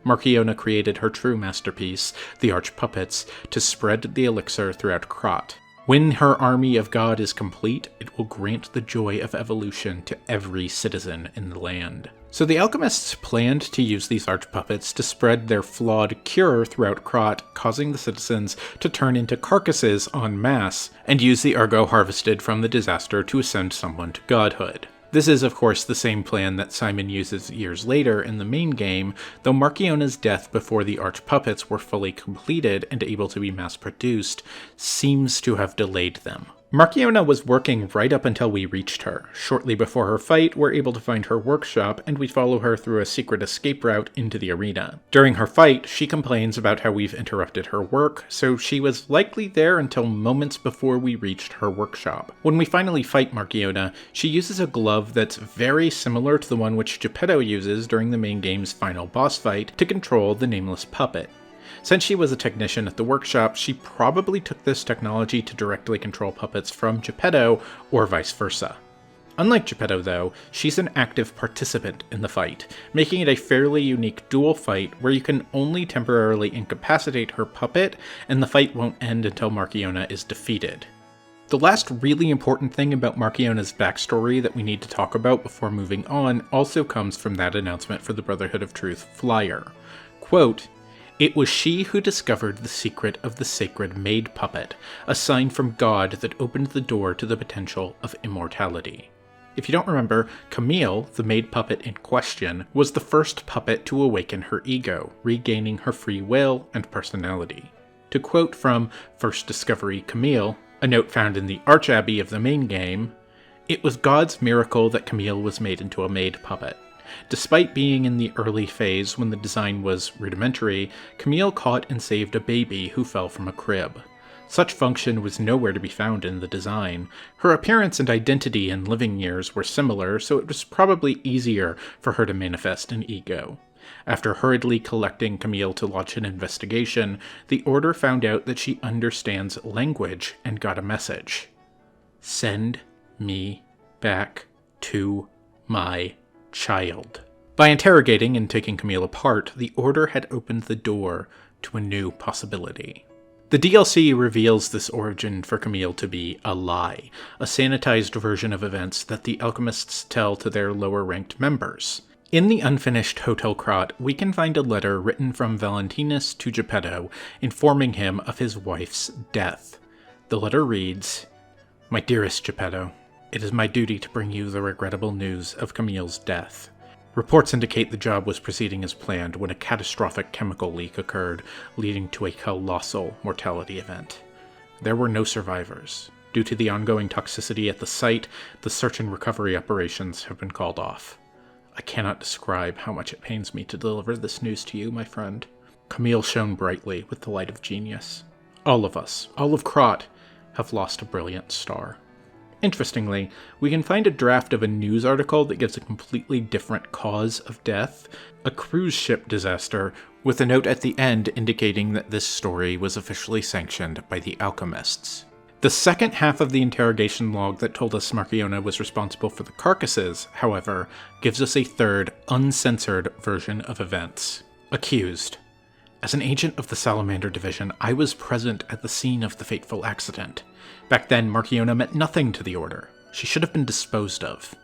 Marchiona created her true masterpiece, the Archpuppets, to spread the elixir throughout Krat. When her army of God is complete, it will grant the joy of evolution to every citizen in the land. So the Alchemists planned to use these archpuppets to spread their flawed cure throughout Krat, causing the citizens to turn into carcasses en masse, and use the ergo harvested from the disaster to ascend someone to godhood. This is, of course, the same plan that Simon uses years later in the main game, though Marchiona's death before the archpuppets were fully completed and able to be mass-produced seems to have delayed them. Marchiona was working right up until we reached her. Shortly before her fight, we're able to find her workshop, and we follow her through a secret escape route into the arena. During her fight, she complains about how we've interrupted her work, so she was likely there until moments before we reached her workshop. When we finally fight Marchiona, she uses a glove that's very similar to the one which Geppetto uses during the main game's final boss fight to control the nameless puppet. Since she was a technician at the workshop, she probably took this technology to directly control puppets from Geppetto, or vice versa. Unlike Geppetto, though, she's an active participant in the fight, making it a fairly unique duel fight where you can only temporarily incapacitate her puppet, and the fight won't end until Marchiona is defeated. The last really important thing about Marchiona's backstory that we need to talk about before moving on also comes from that Announcement for the Brotherhood of Truth flyer. Quote, "It was she who discovered the secret of the sacred maid puppet, a sign from God that opened the door to the potential of immortality." If you don't remember, Camille, the maid puppet in question, was the first puppet to awaken her ego, regaining her free will and personality. To quote from First Discovery Camille, a note found in the Archabbey of the main game, "It was God's miracle that Camille was made into a maid puppet. Despite being in the early phase when the design was rudimentary, Camille caught and saved a baby who fell from a crib. Such function was nowhere to be found in the design. Her appearance and identity in living years were similar, so it was probably easier for her to manifest an ego. After hurriedly collecting Camille to launch an investigation, the Order found out that she understands language and got a message. Send me back to my child. By interrogating and taking Camille apart, the Order had opened the door to a new possibility. The DLC reveals this origin for Camille to be a lie, a sanitized version of events that the Alchemists tell to their lower-ranked members. In the unfinished Hotel Krat, we can find a letter written from Valentinus to Geppetto, informing him of his wife's death. The letter reads, "My dearest Geppetto, it is my duty to bring you the regrettable news of Camille's death. Reports indicate the job was proceeding as planned when a catastrophic chemical leak occurred, leading to a colossal mortality event. There were no survivors. Due to the ongoing toxicity at the site, the search and recovery operations have been called off. I cannot describe how much it pains me to deliver this news to you, my friend." Camille shone brightly with the light of genius. All of us, all of Krat, have lost a brilliant star. Interestingly, we can find a draft of a news article that gives a completely different cause of death, a cruise ship disaster, with a note at the end indicating that this story was officially sanctioned by the Alchemists. The second half of the interrogation log that told us Marchiona was responsible for the carcasses, however, gives us a third, uncensored version of events. Accused. As an agent of the Salamander Division, I was present at the scene of the fateful accident. Back then, Marchiona meant nothing to the Order. She should have been disposed of.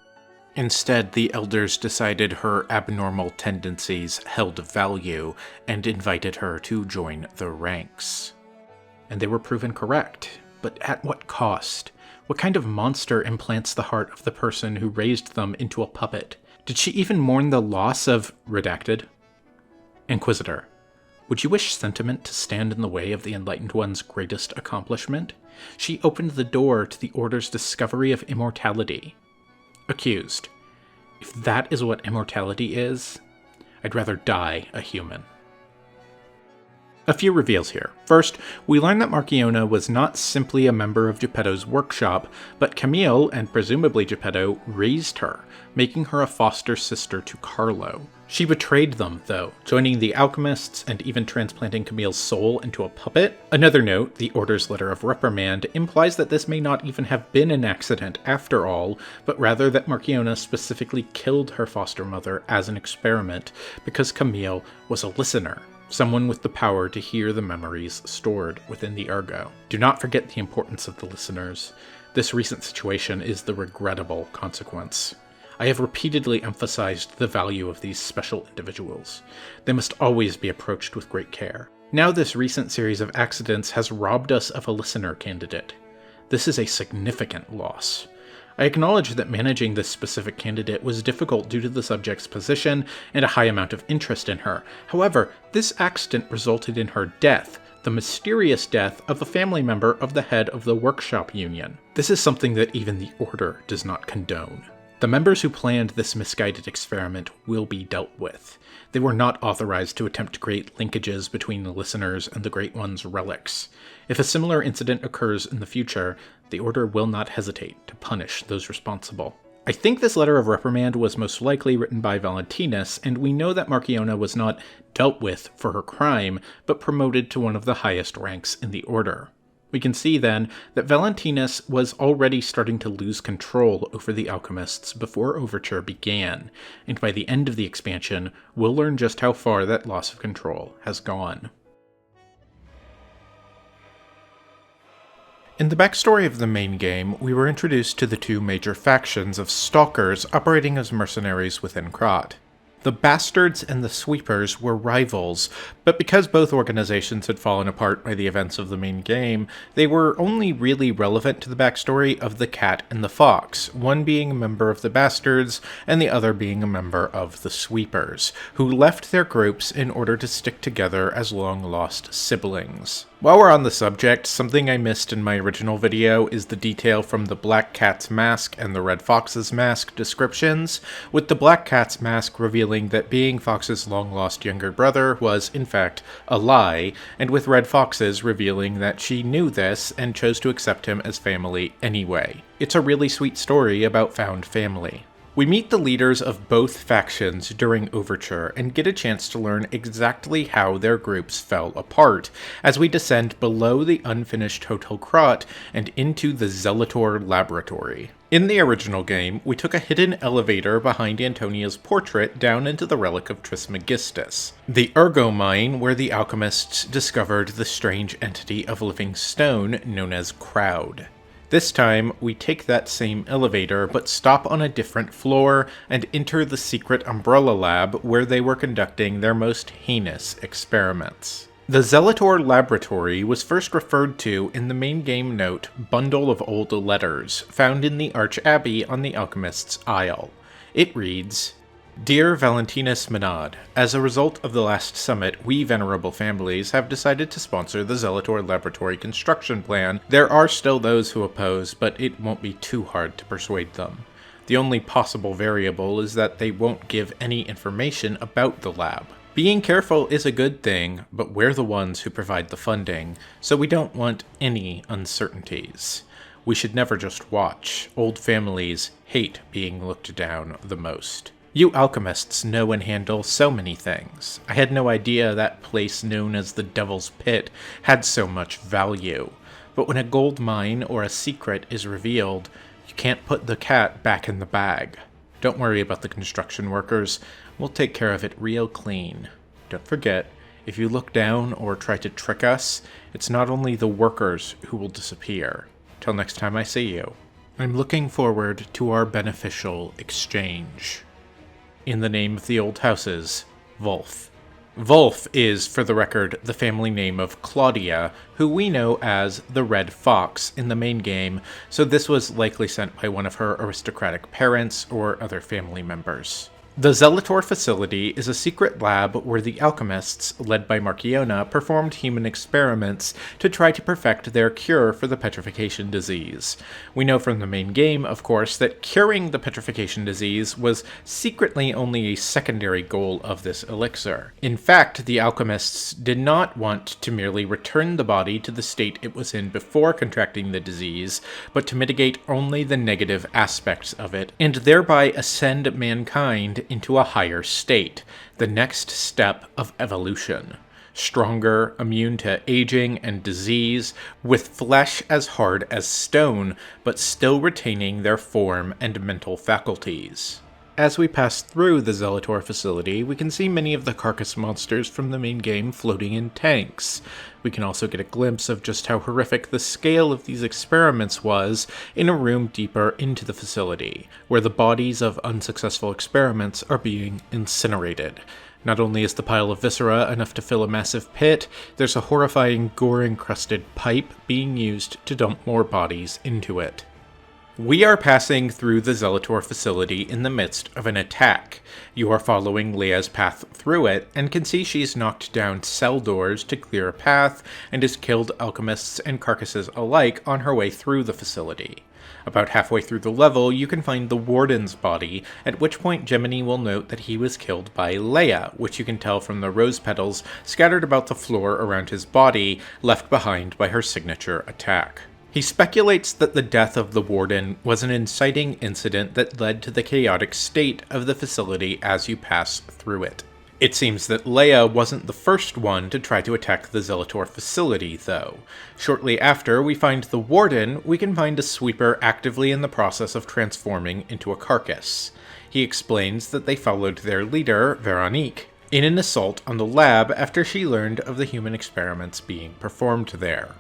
Instead, the Elders decided her abnormal tendencies held value and invited her to join the ranks. And they were proven correct. But at what cost? What kind of monster implants the heart of the person who raised them into a puppet? Did she even mourn the loss of redacted? Inquisitor. Would you wish sentiment to stand in the way of the Enlightened One's greatest accomplishment? She opened the door to the Order's discovery of immortality. Accused. If that is what immortality is, I'd rather die a human. A few reveals here. First, we learn that Marchiona was not simply a member of Geppetto's workshop, but Camille, and presumably Geppetto, raised her, making her a foster sister to Carlo. She betrayed them, though, joining the Alchemists and even transplanting Camille's soul into a puppet. Another note, the Order's letter of reprimand, implies that this may not even have been an accident after all, but rather that Marchiona specifically killed her foster mother as an experiment because Camille was a listener. Someone with the power to hear the memories stored within the Ergo. Do not forget the importance of the listeners. This recent situation is the regrettable consequence. I have repeatedly emphasized the value of these special individuals. They must always be approached with great care. Now this recent series of accidents has robbed us of a listener candidate. This is a significant loss. I acknowledge that managing this specific candidate was difficult due to the subject's position and a high amount of interest in her. However, this accident resulted in her death, the mysterious death of a family member of the head of the workshop union. This is something that even the Order does not condone. The members who planned this misguided experiment will be dealt with. They were not authorized to attempt to create linkages between the listeners and the Great One's relics. If a similar incident occurs in the future, the Order will not hesitate to punish those responsible. I think this letter of reprimand was most likely written by Valentinus, and we know that Marchiona was not dealt with for her crime, but promoted to one of the highest ranks in the Order. We can see, then, that Valentinus was already starting to lose control over the Alchemists before Overture began, and by the end of the expansion, we'll learn just how far that loss of control has gone. In the backstory of the main game, we were introduced to the two major factions of stalkers operating as mercenaries within Krat. The Bastards and the Sweepers were rivals, but because both organizations had fallen apart by the events of the main game, they were only really relevant to the backstory of the Cat and the Fox, one being a member of the Bastards and the other being a member of the Sweepers, who left their groups in order to stick together as long-lost siblings. While we're on the subject, something I missed in my original video is the detail from the Black Cat's mask and the Red Fox's mask descriptions, with the Black Cat's mask revealing that being Fox's long-lost younger brother was, in fact, a lie, and with Red Fox's revealing that she knew this and chose to accept him as family anyway. It's a really sweet story about found family. We meet the leaders of both factions during Overture and get a chance to learn exactly how their groups fell apart as we descend below the unfinished Hotel Krat and into the Zelator laboratory. In the original game, we took a hidden elevator behind Antonia's portrait down into the relic of Trismegistus, the Ergo mine where the alchemists discovered the strange entity of living stone known as Crowd. This time, we take that same elevator, but stop on a different floor and enter the secret Umbrella Lab where they were conducting their most heinous experiments. The Zelator Laboratory was first referred to in the main game note Bundle of Old Letters, found in the Arch-Abbey on the Alchemist's Isle. It reads, Dear Valentinus Menad, as a result of the last summit, we venerable families have decided to sponsor the Zelator Laboratory construction plan. There are still those who oppose, but it won't be too hard to persuade them. The only possible variable is that they won't give any information about the lab. Being careful is a good thing, but we're the ones who provide the funding, so we don't want any uncertainties. We should never just watch. Old families hate being looked down the most. You alchemists know and handle so many things. I had no idea that place known as the Devil's Pit had so much value. But when a gold mine or a secret is revealed, you can't put the cat back in the bag. Don't worry about the construction workers. We'll take care of it real clean. Don't forget, if you look down or try to trick us, it's not only the workers who will disappear. Till next time I see you. I'm looking forward to our beneficial exchange. In the name of the old houses, Wolf. Wolf is, for the record, the family name of Claudia, who we know as the Red Fox in the main game, so this was likely sent by one of her aristocratic parents or other family members. The Zelator facility is a secret lab where the alchemists, led by Marchiona, performed human experiments to try to perfect their cure for the petrification disease. We know from the main game, of course, that curing the petrification disease was secretly only a secondary goal of this elixir. In fact, the alchemists did not want to merely return the body to the state it was in before contracting the disease, but to mitigate only the negative aspects of it, and thereby ascend mankind into a higher state, the next step of evolution. Stronger, immune to aging and disease, with flesh as hard as stone, but still retaining their form and mental faculties. As we pass through the Zelator facility, we can see many of the carcass monsters from the main game floating in tanks. We can also get a glimpse of just how horrific the scale of these experiments was in a room deeper into the facility, where the bodies of unsuccessful experiments are being incinerated. Not only is the pile of viscera enough to fill a massive pit, there's a horrifying gore-encrusted pipe being used to dump more bodies into it. We are passing through the Zelator facility in the midst of an attack. You are following Lea's path through it, and can see she's knocked down cell doors to clear a path, and has killed alchemists and carcasses alike on her way through the facility. About halfway through the level, you can find the Warden's body, at which point Gemini will note that he was killed by Lea, which you can tell from the rose petals scattered about the floor around his body, left behind by her signature attack. He speculates that the death of the Warden was an inciting incident that led to the chaotic state of the facility as you pass through it. It seems that Lea wasn't the first one to try to attack the Zelator facility, though. Shortly after we find the Warden, we can find a sweeper actively in the process of transforming into a carcass. He explains that they followed their leader, Veronique, in an assault on the lab after she learned of the human experiments being performed there.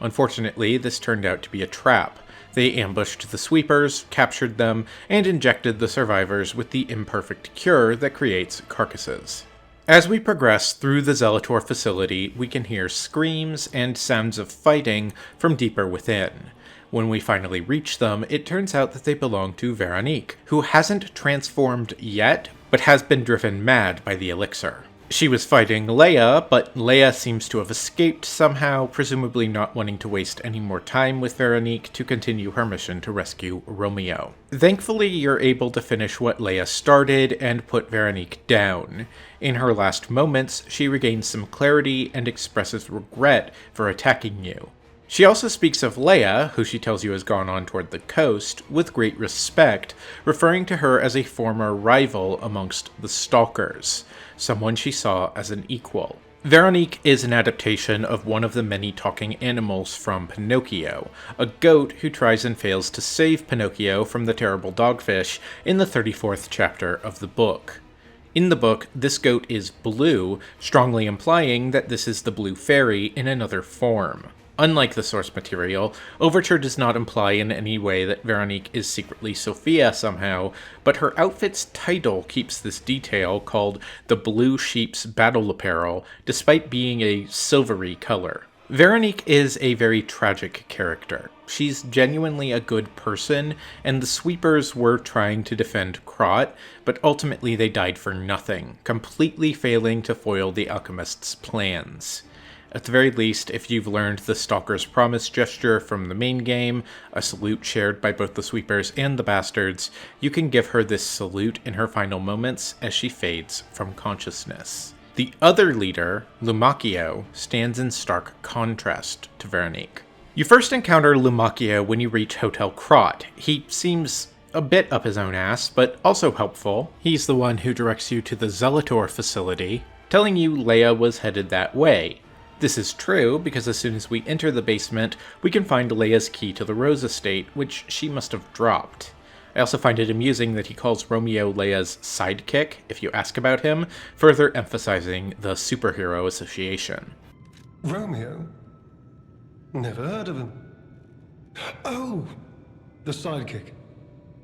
Unfortunately, this turned out to be a trap. They ambushed the sweepers, captured them, and injected the survivors with the imperfect cure that creates carcasses. As we progress through the Zelator facility, we can hear screams and sounds of fighting from deeper within. When we finally reach them, it turns out that they belong to Veronique, who hasn't transformed yet, but has been driven mad by the elixir. She was fighting Lea, but Lea seems to have escaped somehow, presumably not wanting to waste any more time with Veronique to continue her mission to rescue Romeo. Thankfully, you're able to finish what Lea started and put Veronique down. In her last moments, she regains some clarity and expresses regret for attacking you. She also speaks of Lea, who she tells you has gone on toward the coast, with great respect, referring to her as a former rival amongst the Stalkers, someone she saw as an equal. Veronique is an adaptation of one of the many talking animals from Pinocchio, a goat who tries and fails to save Pinocchio from the terrible dogfish in the 34th chapter of the book. In the book, this goat is blue, strongly implying that this is the Blue Fairy in another form. Unlike the source material, Overture does not imply in any way that Veronique is secretly Sophia somehow, but her outfit's title keeps this detail called the Blue Sheep's Battle Apparel, despite being a silvery color. Veronique is a very tragic character. She's genuinely a good person, and the sweepers were trying to defend Krot, but ultimately they died for nothing, completely failing to foil the Alchemist's plans. At the very least, if you've learned the Stalker's Promise gesture from the main game, a salute shared by both the Sweepers and the Bastards, you can give her this salute in her final moments as she fades from consciousness. The other leader, Lumacchio, stands in stark contrast to Veronique. You first encounter Lumacchio when you reach Hotel Krot. He seems a bit up his own ass, but also helpful. He's the one who directs you to the Zelator facility, telling you Lea was headed that way. This is true, because as soon as we enter the basement, we can find Lea's key to the Rose Estate, which she must have dropped. I also find it amusing that he calls Romeo Lea's sidekick, if you ask about him, further emphasizing the superhero association. Romeo? Never heard of him. Oh, the sidekick.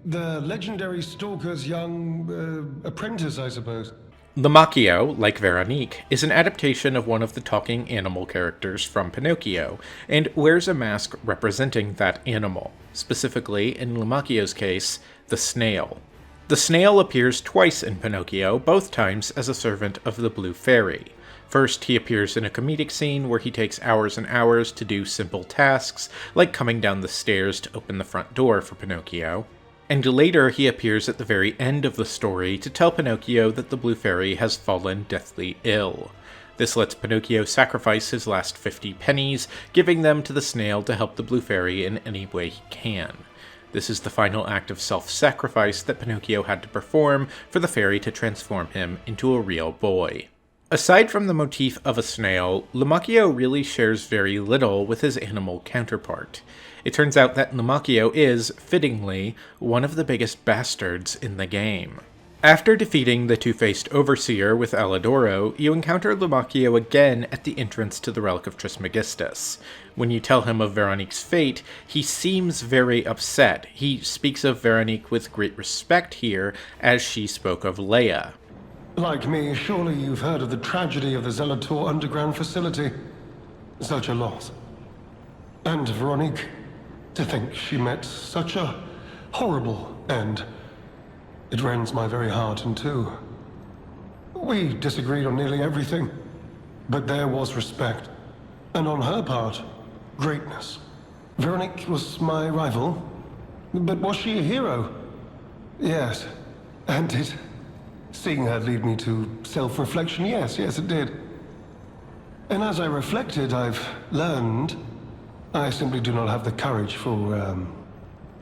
The legendary Stalker's young apprentice, I suppose. Lumacchio, like Veronique, is an adaptation of one of the talking animal characters from Pinocchio, and wears a mask representing that animal, specifically, in Lumacchio's case, the Snail. The Snail appears twice in Pinocchio, both times as a servant of the Blue Fairy. First, he appears in a comedic scene where he takes hours and hours to do simple tasks, like coming down the stairs to open the front door for Pinocchio. And later he appears at the very end of the story to tell Pinocchio that the Blue Fairy has fallen deathly ill. This lets Pinocchio sacrifice his last 50 pennies, giving them to the Snail to help the Blue Fairy in any way he can. This is the final act of self-sacrifice that Pinocchio had to perform for the fairy to transform him into a real boy. Aside from the motif of a snail, Lumacchio really shares very little with his animal counterpart. It turns out that Lumacchio is, fittingly, one of the biggest bastards in the game. After defeating the two-faced Overseer with Alidoro, you encounter Lumacchio again at the entrance to the Relic of Trismegistus. When you tell him of Veronique's fate, he seems very upset. He speaks of Veronique with great respect here, as she spoke of Lea. Like me, surely you've heard of the tragedy of the Zelator underground facility. Such a loss. And Veronique, to think she met such a horrible end. It rends my very heart in two. We disagreed on nearly everything, but there was respect. And on her part, greatness. Veronique was my rival, but was she a hero? Yes, and did seeing her lead me to self-reflection? Yes, it did. And as I reflected, I've learned I simply do not have the courage for,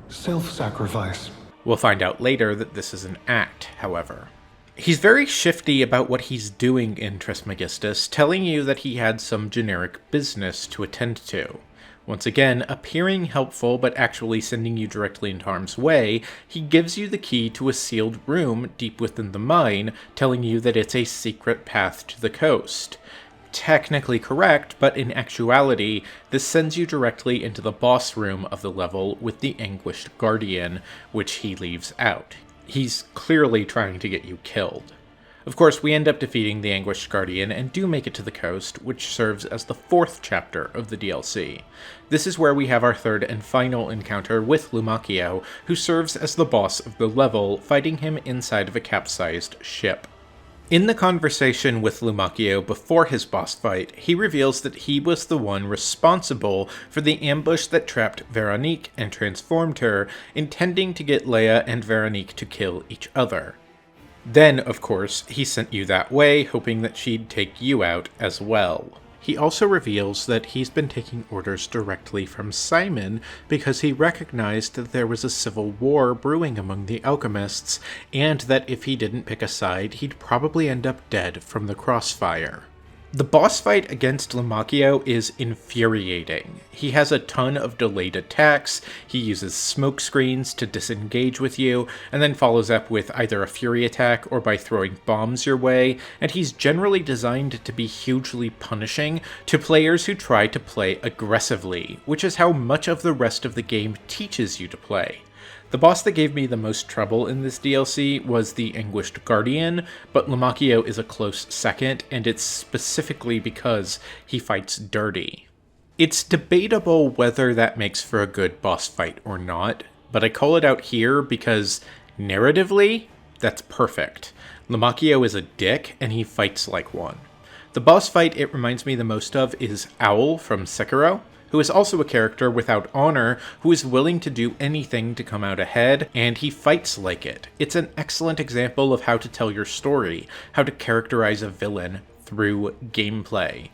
self-sacrifice. We'll find out later that this is an act, however. He's very shifty about what he's doing in Trismegistus, telling you that he had some generic business to attend to. Once again, appearing helpful but actually sending you directly into harm's way, he gives you the key to a sealed room deep within the mine, telling you that it's a secret path to the coast. Technically correct, but in actuality, this sends you directly into the boss room of the level with the Anguished Guardian, which he leaves out. He's clearly trying to get you killed. Of course, we end up defeating the Anguished Guardian and do make it to the coast, which serves as the 4th chapter of the DLC. This is where we have our third and final encounter with Lumacchio, who serves as the boss of the level, fighting him inside of a capsized ship. In the conversation with Lumacchio before his boss fight, he reveals that he was the one responsible for the ambush that trapped Veronique and transformed her, intending to get Lea and Veronique to kill each other. Then, of course, he sent you that way, hoping that she'd take you out as well. He also reveals that he's been taking orders directly from Simon because he recognized that there was a civil war brewing among the alchemists, and that if he didn't pick a side, he'd probably end up dead from the crossfire. The boss fight against Lamacchio is infuriating. He has a ton of delayed attacks, he uses smoke screens to disengage with you, and then follows up with either a fury attack or by throwing bombs your way, and he's generally designed to be hugely punishing to players who try to play aggressively, which is how much of the rest of the game teaches you to play. The boss that gave me the most trouble in this DLC was the Anguished Guardian, but Lamacchio is a close second, and it's specifically because he fights dirty. It's debatable whether that makes for a good boss fight or not, but I call it out here because, narratively, that's perfect. Lamacchio is a dick, and he fights like one. The boss fight it reminds me the most of is Owl from Sekiro, who is also a character without honor, who is willing to do anything to come out ahead, and he fights like it. It's an excellent example of how to tell your story, how to characterize a villain through gameplay.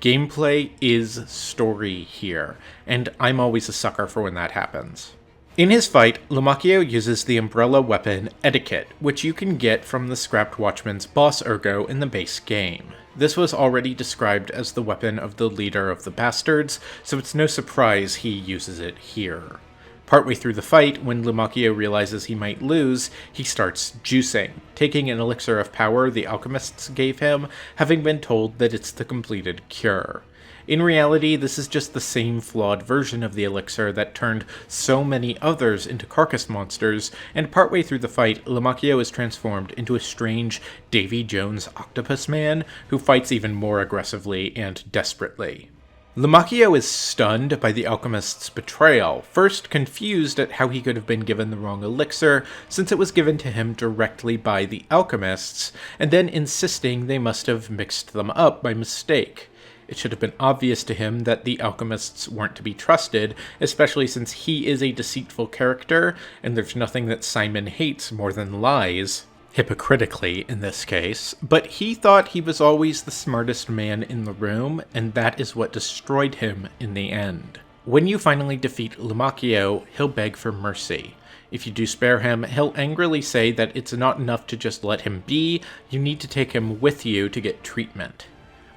Gameplay is story here, and I'm always a sucker for when that happens. In his fight, Lamacchio uses the umbrella weapon Etiquette, which you can get from the Scrapped Watchman's boss ergo in the base game. This was already described as the weapon of the leader of the bastards, so it's no surprise he uses it here. Partway through the fight, when Lamacchio realizes he might lose, he starts juicing, taking an elixir of power the alchemists gave him, having been told that it's the completed cure. In reality, this is just the same flawed version of the elixir that turned so many others into carcass monsters, and partway through the fight, Lamacchio is transformed into a strange Davy Jones octopus man who fights even more aggressively and desperately. Lamacchio is stunned by the alchemist's betrayal, first confused at how he could have been given the wrong elixir since it was given to him directly by the alchemists, and then insisting they must have mixed them up by mistake. It should have been obvious to him that the alchemists weren't to be trusted, especially since he is a deceitful character, and there's nothing that Simon hates more than lies, hypocritically in this case, but he thought he was always the smartest man in the room, and that is what destroyed him in the end. When you finally defeat Lamacchio, he'll beg for mercy. If you do spare him, he'll angrily say that it's not enough to just let him be, you need to take him with you to get treatment.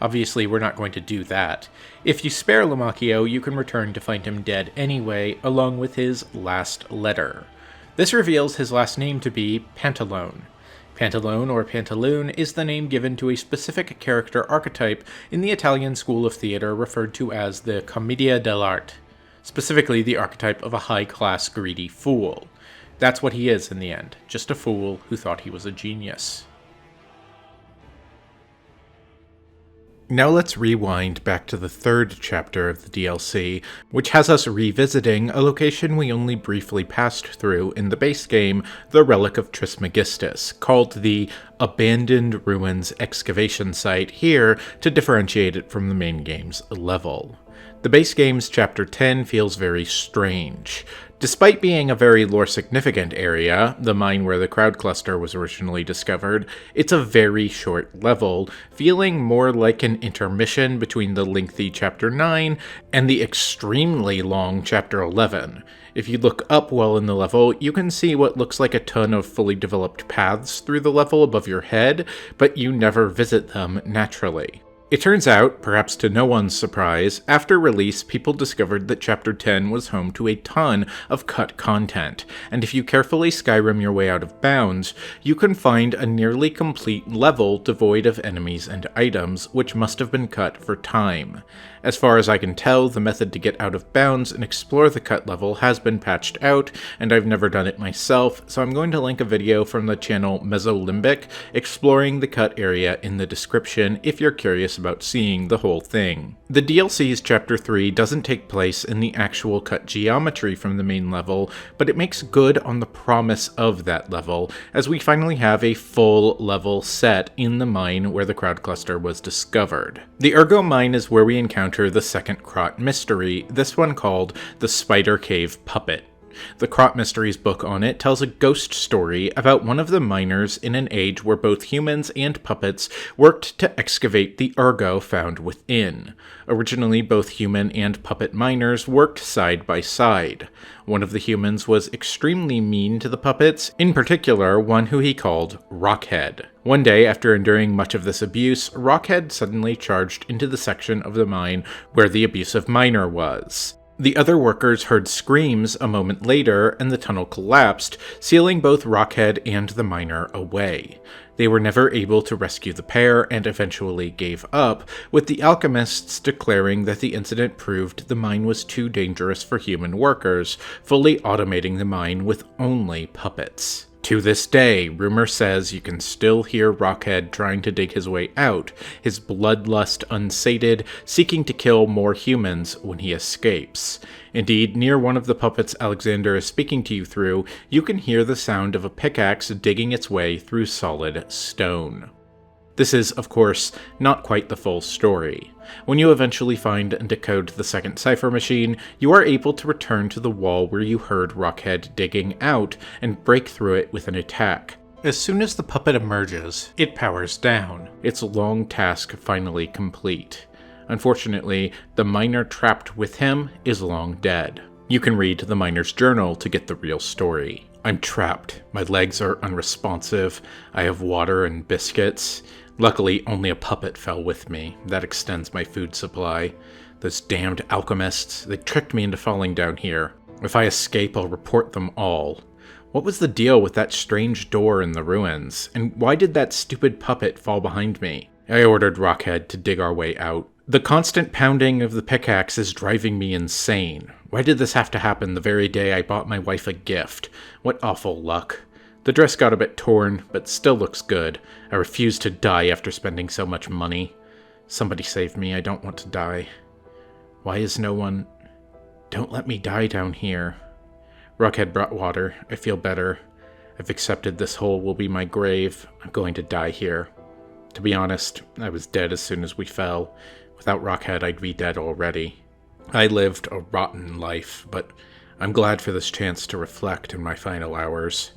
Obviously, we're not going to do that. If you spare Lamacchio, you can return to find him dead anyway, along with his last letter. This reveals his last name to be Pantalone. Pantalone or Pantaloon is the name given to a specific character archetype in the Italian school of theater referred to as the Commedia dell'arte, specifically the archetype of a high-class greedy fool. That's what he is in the end, just a fool who thought he was a genius. Now let's rewind back to the third chapter of the DLC, which has us revisiting a location we only briefly passed through in the base game, the Relic of Trismegistus, called the Abandoned Ruins Excavation Site here to differentiate it from the main game's level. The base game's Chapter 10 feels very strange. Despite being a very lore-significant area, the mine where the Crowd Cluster was originally discovered, it's a very short level, feeling more like an intermission between the lengthy Chapter 9 and the extremely long Chapter 11. If you look up well in the level, you can see what looks like a ton of fully developed paths through the level above your head, but you never visit them naturally. It turns out, perhaps to no one's surprise, after release people discovered that Chapter 10 was home to a ton of cut content, and if you carefully Skyrim your way out of bounds, you can find a nearly complete level devoid of enemies and items, which must have been cut for time. As far as I can tell, the method to get out of bounds and explore the cut level has been patched out, and I've never done it myself, so I'm going to link a video from the channel Mesolimbic exploring the cut area in the description if you're curious about seeing the whole thing. The DLC's Chapter 3 doesn't take place in the actual cut geometry from the main level, but it makes good on the promise of that level, as we finally have a full level set in the mine where the Crowd Cluster was discovered. The Ergo Mine is where we encounter the second Krot mystery, this one called the Spider Cave Puppet. The Crop Mysteries book on it tells a ghost story about one of the miners in an age where both humans and puppets worked to excavate the ergo found within. Originally, both human and puppet miners worked side by side. One of the humans was extremely mean to the puppets, in particular one who he called Rockhead. One day, after enduring much of this abuse, Rockhead suddenly charged into the section of the mine where the abusive miner was. The other workers heard screams a moment later, and the tunnel collapsed, sealing both Rockhead and the miner away. They were never able to rescue the pair, and eventually gave up, with the alchemists declaring that the incident proved the mine was too dangerous for human workers, fully automating the mine with only puppets. To this day, rumor says you can still hear Rockhead trying to dig his way out, his bloodlust unsated, seeking to kill more humans when he escapes. Indeed, near one of the puppets Alexander is speaking to you through, you can hear the sound of a pickaxe digging its way through solid stone. This is, of course, not quite the full story. When you eventually find and decode the second cipher machine, you are able to return to the wall where you heard Rockhead digging out and break through it with an attack. As soon as the puppet emerges, it powers down, its long task finally complete. Unfortunately, the miner trapped with him is long dead. You can read the miner's journal to get the real story. I'm trapped. My legs are unresponsive. I have water and biscuits. Luckily, only a puppet fell with me. That extends my food supply. Those damned alchemists, they tricked me into falling down here. If I escape, I'll report them all. What was the deal with that strange door in the ruins? And why did that stupid puppet fall behind me? I ordered Rockhead to dig our way out. The constant pounding of the pickaxe is driving me insane. Why did this have to happen the very day I bought my wife a gift? What awful luck. The dress got a bit torn, but still looks good. I refuse to die after spending so much money. Somebody save me, I don't want to die. Why is no one... Don't let me die down here. Rockhead brought water. I feel better. I've accepted this hole will be my grave. I'm going to die here. To be honest, I was dead as soon as we fell. Without Rockhead, I'd be dead already. I lived a rotten life, but I'm glad for this chance to reflect in my final hours.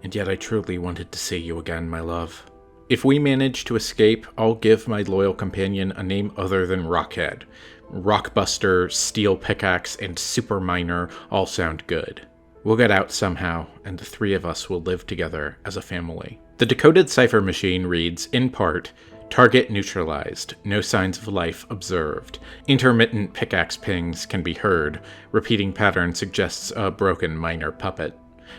And yet I truly wanted to see you again, my love. If we manage to escape, I'll give my loyal companion a name other than Rockhead. Rockbuster, Steel Pickaxe, and Super Miner all sound good. We'll get out somehow, and the three of us will live together as a family. The decoded cipher machine reads, in part, target neutralized, no signs of life observed. Intermittent pickaxe pings can be heard. Repeating pattern suggests a broken miner puppet.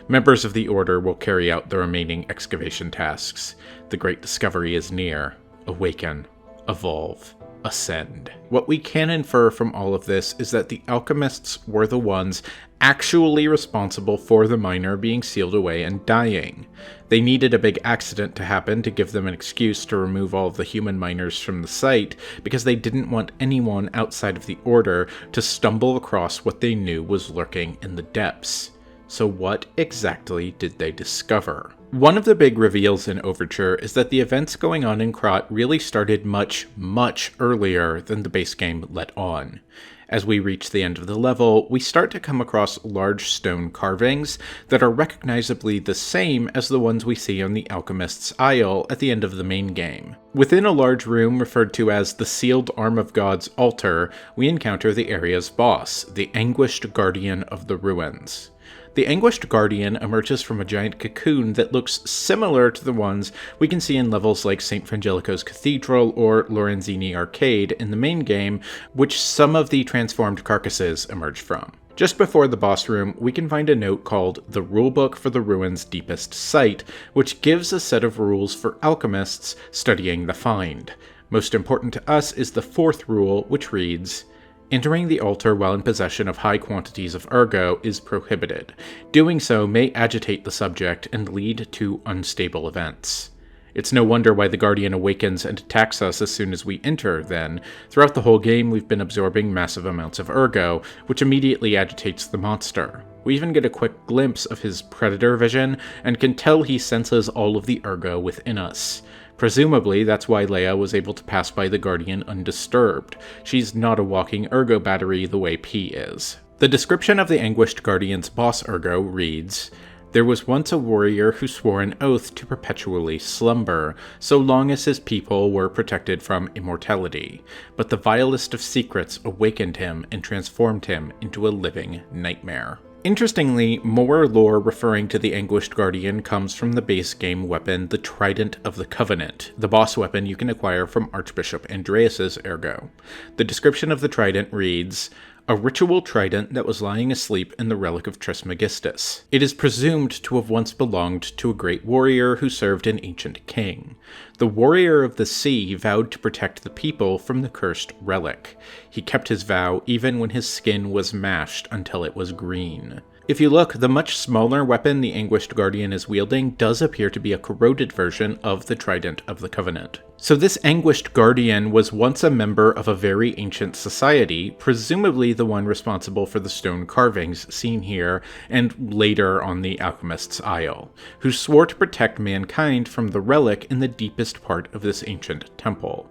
Members of the Order will carry out the remaining excavation tasks. The great discovery is near. Awaken. Evolve. Ascend. What we can infer from all of this is that the alchemists were the ones actually responsible for the miner being sealed away and dying. They needed a big accident to happen to give them an excuse to remove all of the human miners from the site, because they didn't want anyone outside of the Order to stumble across what they knew was lurking in the depths. So what exactly did they discover? One of the big reveals in Overture is that the events going on in Krot really started much, much earlier than the base game let on. As we reach the end of the level, we start to come across large stone carvings that are recognizably the same as the ones we see on the Alchemist's Isle at the end of the main game. Within a large room referred to as the Sealed Arm of God's Altar, we encounter the area's boss, the Anguished Guardian of the Ruins. The Anguished Guardian emerges from a giant cocoon that looks similar to the ones we can see in levels like St. Frangelico's Cathedral or Lorenzini Arcade in the main game, which some of the transformed carcasses emerge from. Just before the boss room, we can find a note called The Rulebook for the Ruins' Deepest Site, which gives a set of rules for alchemists studying the find. Most important to us is the fourth rule, which reads, entering the altar while in possession of high quantities of ergo is prohibited. Doing so may agitate the subject and lead to unstable events. It's no wonder why the Guardian awakens and attacks us as soon as we enter, then. Throughout the whole game, we've been absorbing massive amounts of ergo, which immediately agitates the monster. We even get a quick glimpse of his predator vision, and can tell he senses all of the ergo within us. Presumably, that's why Lea was able to pass by the Guardian undisturbed. She's not a walking ergo battery the way P is. The description of the Anguished Guardian's boss ergo reads, "There was once a warrior who swore an oath to perpetually slumber, so long as his people were protected from immortality. But the vilest of secrets awakened him and transformed him into a living nightmare." Interestingly, more lore referring to the Anguished Guardian comes from the base game weapon, the Trident of the Covenant, the boss weapon you can acquire from Archbishop Andreas's ergo. The description of the trident reads, "A ritual trident that was lying asleep in the relic of Trismegistus. It is presumed to have once belonged to a great warrior who served an ancient king. The warrior of the sea vowed to protect the people from the cursed relic. He kept his vow even when his skin was mashed until it was green." If you look, the much smaller weapon the Anguished Guardian is wielding does appear to be a corroded version of the Trident of the Covenant. So this Anguished Guardian was once a member of a very ancient society, presumably the one responsible for the stone carvings seen here and later on the Alchemist's Isle, who swore to protect mankind from the relic in the deepest part of this ancient temple.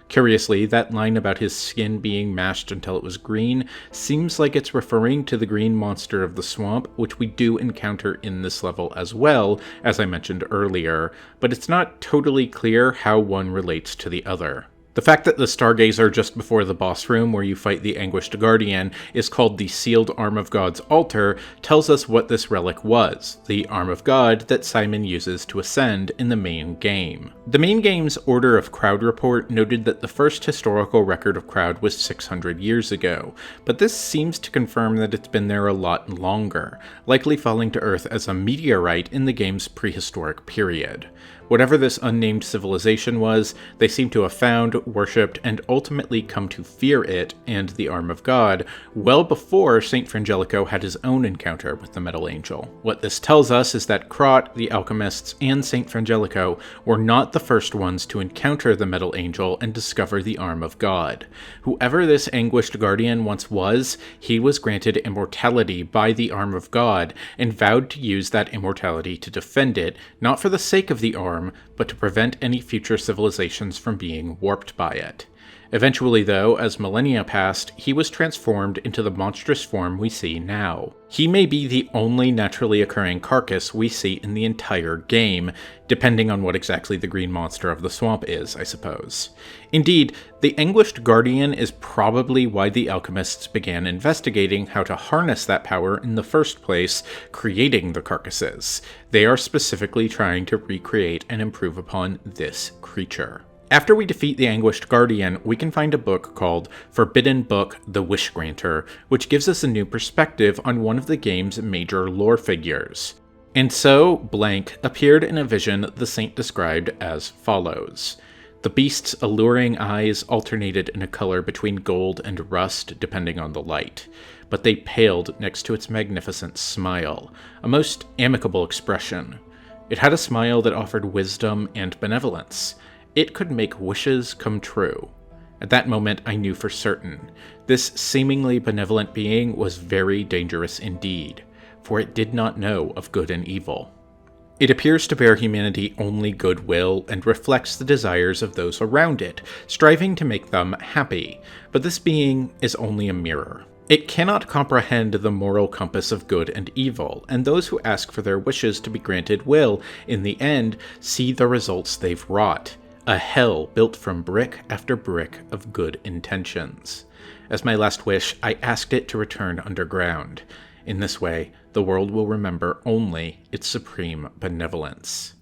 Curiously, that line about his skin being mashed until it was green seems like it's referring to the green monster of the swamp, which we do encounter in this level as well, as I mentioned earlier, but it's not totally clear how one relates to the other. The fact that the Stargazer just before the boss room where you fight the Anguished Guardian is called the Sealed Arm of God's Altar tells us what this relic was, the Arm of God that Simon uses to ascend in the main game. The main game's Order of Crowd report noted that the first historical record of Crowd was 600 years ago, but this seems to confirm that it's been there a lot longer, likely falling to Earth as a meteorite in the game's prehistoric period. Whatever this unnamed civilization was, they seem to have found, worshipped, and ultimately come to fear it and the Arm of God well before Saint Frangelico had his own encounter with the Metal Angel. What this tells us is that Krot, the Alchemists, and Saint Frangelico were not the first ones to encounter the Metal Angel and discover the Arm of God. Whoever this Anguished Guardian once was, he was granted immortality by the Arm of God and vowed to use that immortality to defend it, not for the sake of the Arm, but to prevent any future civilizations from being warped by it. Eventually, though, as millennia passed, he was transformed into the monstrous form we see now. He may be the only naturally occurring carcass we see in the entire game, depending on what exactly the green monster of the swamp is, I suppose. Indeed, the Anguished Guardian is probably why the alchemists began investigating how to harness that power in the first place, creating the carcasses. They are specifically trying to recreate and improve upon this creature. After we defeat the Anguished Guardian, we can find a book called Forbidden Book: The Wish Granter, which gives us a new perspective on one of the game's major lore figures. And so, blank appeared in a vision the saint described as follows. The beast's alluring eyes alternated in a color between gold and rust depending on the light, but they paled next to its magnificent smile, a most amicable expression. It had a smile that offered wisdom and benevolence. It could make wishes come true. At that moment, I knew for certain. This seemingly benevolent being was very dangerous indeed, for it did not know of good and evil. It appears to bear humanity only goodwill and reflects the desires of those around it, striving to make them happy, but this being is only a mirror. It cannot comprehend the moral compass of good and evil, and those who ask for their wishes to be granted will, in the end, see the results they've wrought. A hell built from brick after brick of good intentions. As my last wish, I asked it to return underground. In this way, the world will remember only its supreme benevolence.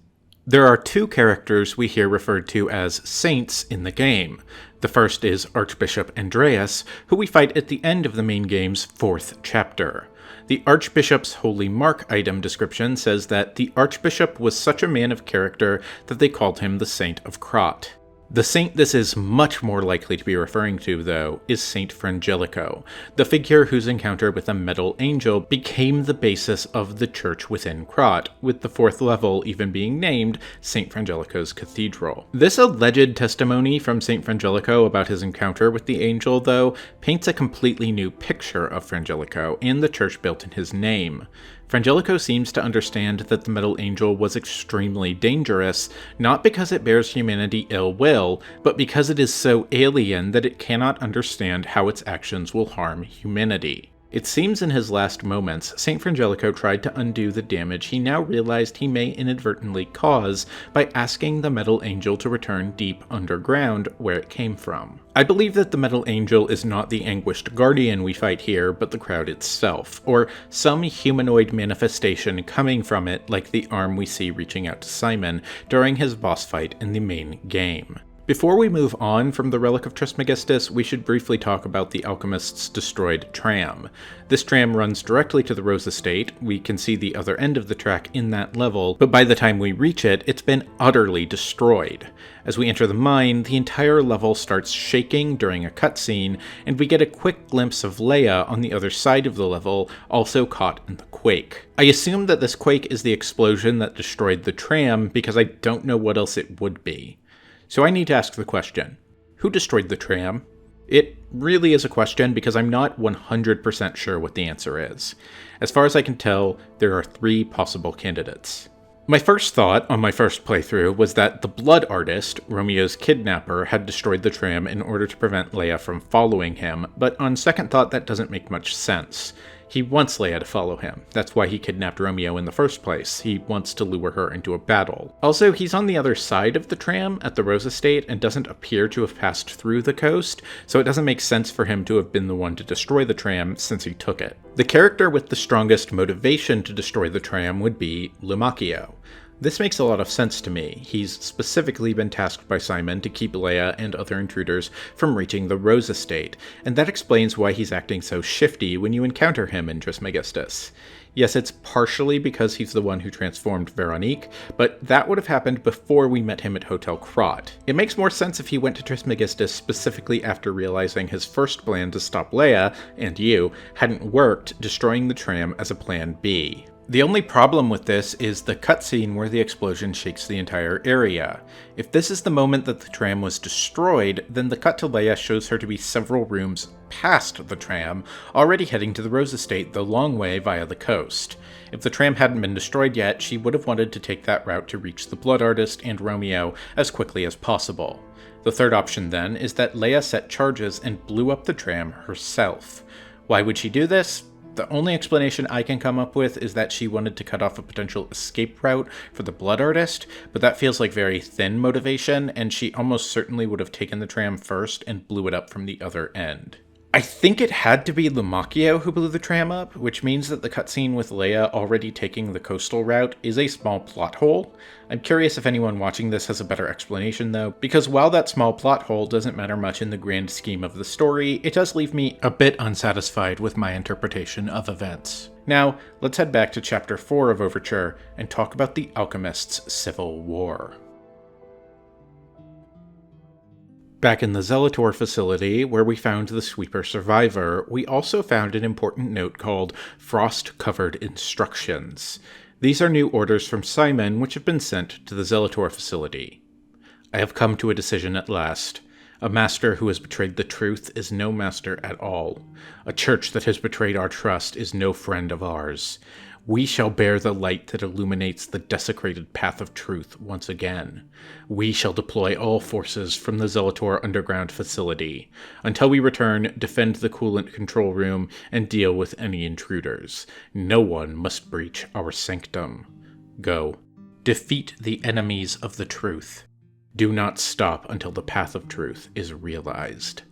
There are two characters we hear referred to as saints in the game. The first is Archbishop Andreas, who we fight at the end of the main game's 4th chapter. The Archbishop's Holy Mark item description says that the Archbishop was such a man of character that they called him the Saint of Krot. The saint this is much more likely to be referring to, though, is Saint Frangelico, the figure whose encounter with a metal angel became the basis of the church within Krot, with the 4th level even being named Saint Frangelico's Cathedral. This alleged testimony from Saint Frangelico about his encounter with the angel, though, paints a completely new picture of Frangelico and the church built in his name. Frangelico seems to understand that the Metal Angel was extremely dangerous, not because it bears humanity ill will, but because it is so alien that it cannot understand how its actions will harm humanity. It seems in his last moments, St. Frangelico tried to undo the damage he now realized he may inadvertently cause by asking the Metal Angel to return deep underground where it came from. I believe that the Metal Angel is not the anguished guardian we fight here, but the crowd itself, or some humanoid manifestation coming from it like the arm we see reaching out to Simon during his boss fight in the main game. Before we move on from the Relic of Trismegistus, we should briefly talk about the Alchemist's destroyed tram. This tram runs directly to the Rose Estate. We can see the other end of the track in that level, but by the time we reach it, it's been utterly destroyed. As we enter the mine, the entire level starts shaking during a cutscene, and we get a quick glimpse of Lea on the other side of the level, also caught in the quake. I assume that this quake is the explosion that destroyed the tram, because I don't know what else it would be. So I need to ask the question, who destroyed the tram? It really is a question because I'm not 100% sure what the answer is. As far as I can tell, there are 3 possible candidates. My first thought on my first playthrough was that the Blood Artist, Romeo's kidnapper, had destroyed the tram in order to prevent Lea from following him, but on second thought that doesn't make much sense. He wants Lea to follow him. That's why he kidnapped Romeo in the first place. He wants to lure her into a battle. Also, he's on the other side of the tram at the Rose Estate and doesn't appear to have passed through the coast, so it doesn't make sense for him to have been the one to destroy the tram since he took it. The character with the strongest motivation to destroy the tram would be Pinocchio. This makes a lot of sense to me. He's specifically been tasked by Simon to keep Lea and other intruders from reaching the Rose Estate, and that explains why he's acting so shifty when you encounter him in Trismegistus. Yes, it's partially because he's the one who transformed Veronique, but that would have happened before we met him at Hotel Krot. It makes more sense if he went to Trismegistus specifically after realizing his first plan to stop Lea, and you, hadn't worked, destroying the tram as a plan B. The only problem with this is the cutscene where the explosion shakes the entire area. If this is the moment that the tram was destroyed, then the cut to Lea shows her to be several rooms past the tram, already heading to the Rose Estate the long way via the coast. If the tram hadn't been destroyed yet, she would have wanted to take that route to reach the Blood Artist and Romeo as quickly as possible. The third option then is that Lea set charges and blew up the tram herself. Why would she do this? The only explanation I can come up with is that she wanted to cut off a potential escape route for the Blood Artist, but that feels like very thin motivation, and she almost certainly would have taken the tram first and blew it up from the other end. I think it had to be Pinocchio who blew the tram up, which means that the cutscene with Lea already taking the coastal route is a small plot hole. I'm curious if anyone watching this has a better explanation though, because while that small plot hole doesn't matter much in the grand scheme of the story, it does leave me a bit unsatisfied with my interpretation of events. Now, let's head back to Chapter 4 of Overture and talk about the Alchemist's civil war. Back in the Zelator facility, where we found the Sweeper Survivor, we also found an important note called Frost-Covered Instructions. These are new orders from Simon which have been sent to the Zelator facility. I have come to a decision at last. A master who has betrayed the truth is no master at all. A church that has betrayed our trust is no friend of ours. We shall bear the light that illuminates the desecrated path of truth once again. We shall deploy all forces from the Zelator underground facility. Until we return, defend the coolant control room and deal with any intruders. No one must breach our sanctum. Go. Defeat the enemies of the truth. Do not stop until the path of truth is realized.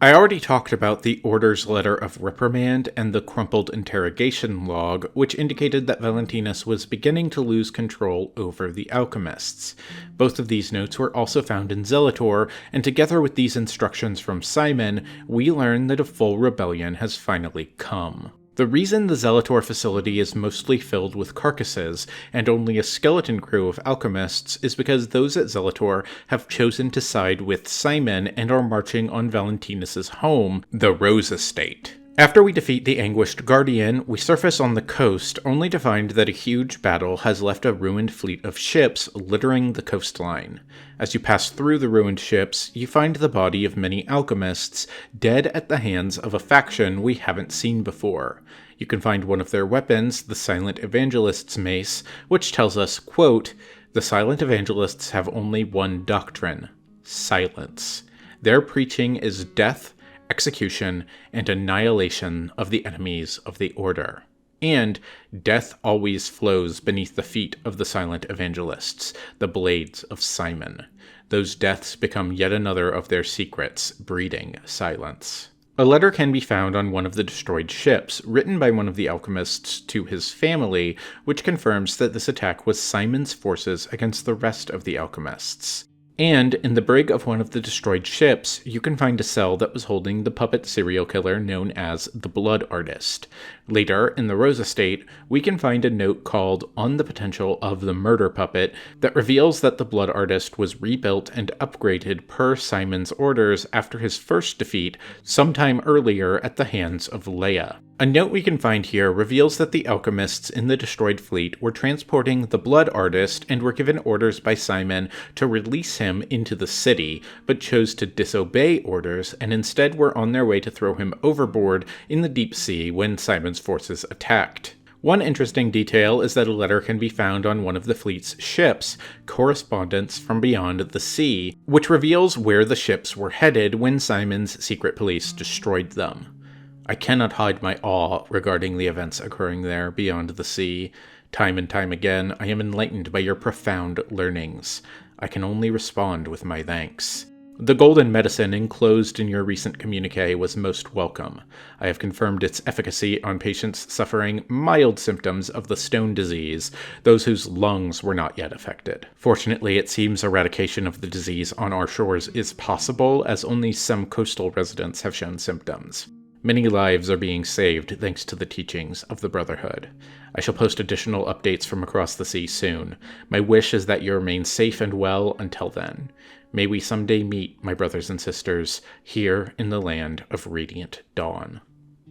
I already talked about the Order's letter of reprimand and the crumpled interrogation log, which indicated that Valentinus was beginning to lose control over the Alchemists. Both of these notes were also found in Zelator, and together with these instructions from Simon, we learn that a full rebellion has finally come. The reason the Zelator facility is mostly filled with carcasses, and only a skeleton crew of alchemists, is because those at Zelator have chosen to side with Simon and are marching on Valentinus's home, the Rose Estate. After we defeat the Anguished Guardian, we surface on the coast, only to find that a huge battle has left a ruined fleet of ships littering the coastline. As you pass through the ruined ships, you find the body of many alchemists, dead at the hands of a faction we haven't seen before. You can find one of their weapons, the Silent Evangelist's mace, which tells us, quote, "The Silent Evangelists have only one doctrine: silence. Their preaching is death, execution, and annihilation of the enemies of the Order. And death always flows beneath the feet of the silent evangelists, the blades of Simon. Those deaths become yet another of their secrets, breeding silence. A letter can be found on one of the destroyed ships, written by one of the alchemists to his family, which confirms that this attack was Simon's forces against the rest of the alchemists. And in the brig of one of the destroyed ships, you can find a cell that was holding the puppet serial killer known as the Blood Artist. Later, in the Rose Estate, we can find a note called On the Potential of the Murder Puppet that reveals that the Blood Artist was rebuilt and upgraded per Simon's orders after his first defeat sometime earlier at the hands of Lea. A note we can find here reveals that the alchemists in the destroyed fleet were transporting the Blood Artist and were given orders by Simon to release him into the city, but chose to disobey orders and instead were on their way to throw him overboard in the deep sea when Simon's forces attacked. One interesting detail is that a letter can be found on one of the fleet's ships, Correspondence from Beyond the Sea, which reveals where the ships were headed when Simon's secret police destroyed them. I cannot hide my awe regarding the events occurring there beyond the sea. Time and time again, I am enlightened by your profound learnings. I can only respond with my thanks. The golden medicine enclosed in your recent communique was most welcome. I have confirmed its efficacy on patients suffering mild symptoms of the stone disease, those whose lungs were not yet affected. Fortunately, it seems eradication of the disease on our shores is possible, as only some coastal residents have shown symptoms. Many lives are being saved thanks to the teachings of the Brotherhood. I shall post additional updates from across the sea soon. My wish is that you remain safe and well until then. May we someday meet, my brothers and sisters, here in the land of Radiant Dawn.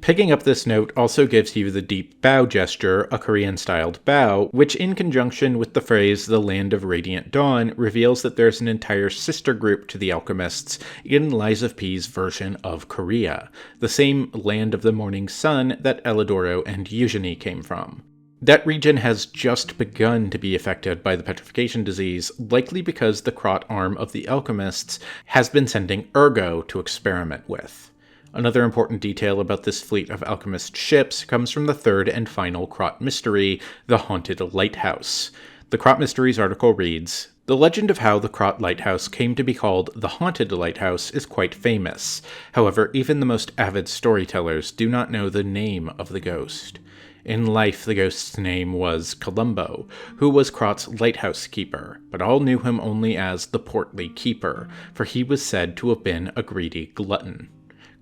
Picking up this note also gives you the deep bow gesture, a Korean-styled bow, which in conjunction with the phrase the land of Radiant Dawn reveals that there's an entire sister group to the alchemists in Lies of P's version of Korea, the same land of the morning sun that Elidoro and Eugenie came from. That region has just begun to be affected by the petrification disease, likely because the Krot arm of the alchemists has been sending Ergo to experiment with. Another important detail about this fleet of alchemist ships comes from the third and final Krot mystery, the Haunted Lighthouse. The Krot Mysteries article reads, "The legend of how the Krot Lighthouse came to be called the Haunted Lighthouse is quite famous. However, even the most avid storytellers do not know the name of the ghost. In life, the ghost's name was Columbo, who was Krot's lighthouse keeper, but all knew him only as the Portly Keeper, for he was said to have been a greedy glutton.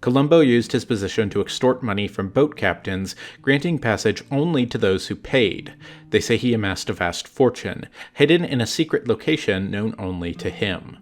Columbo used his position to extort money from boat captains, granting passage only to those who paid. They say he amassed a vast fortune, hidden in a secret location known only to him.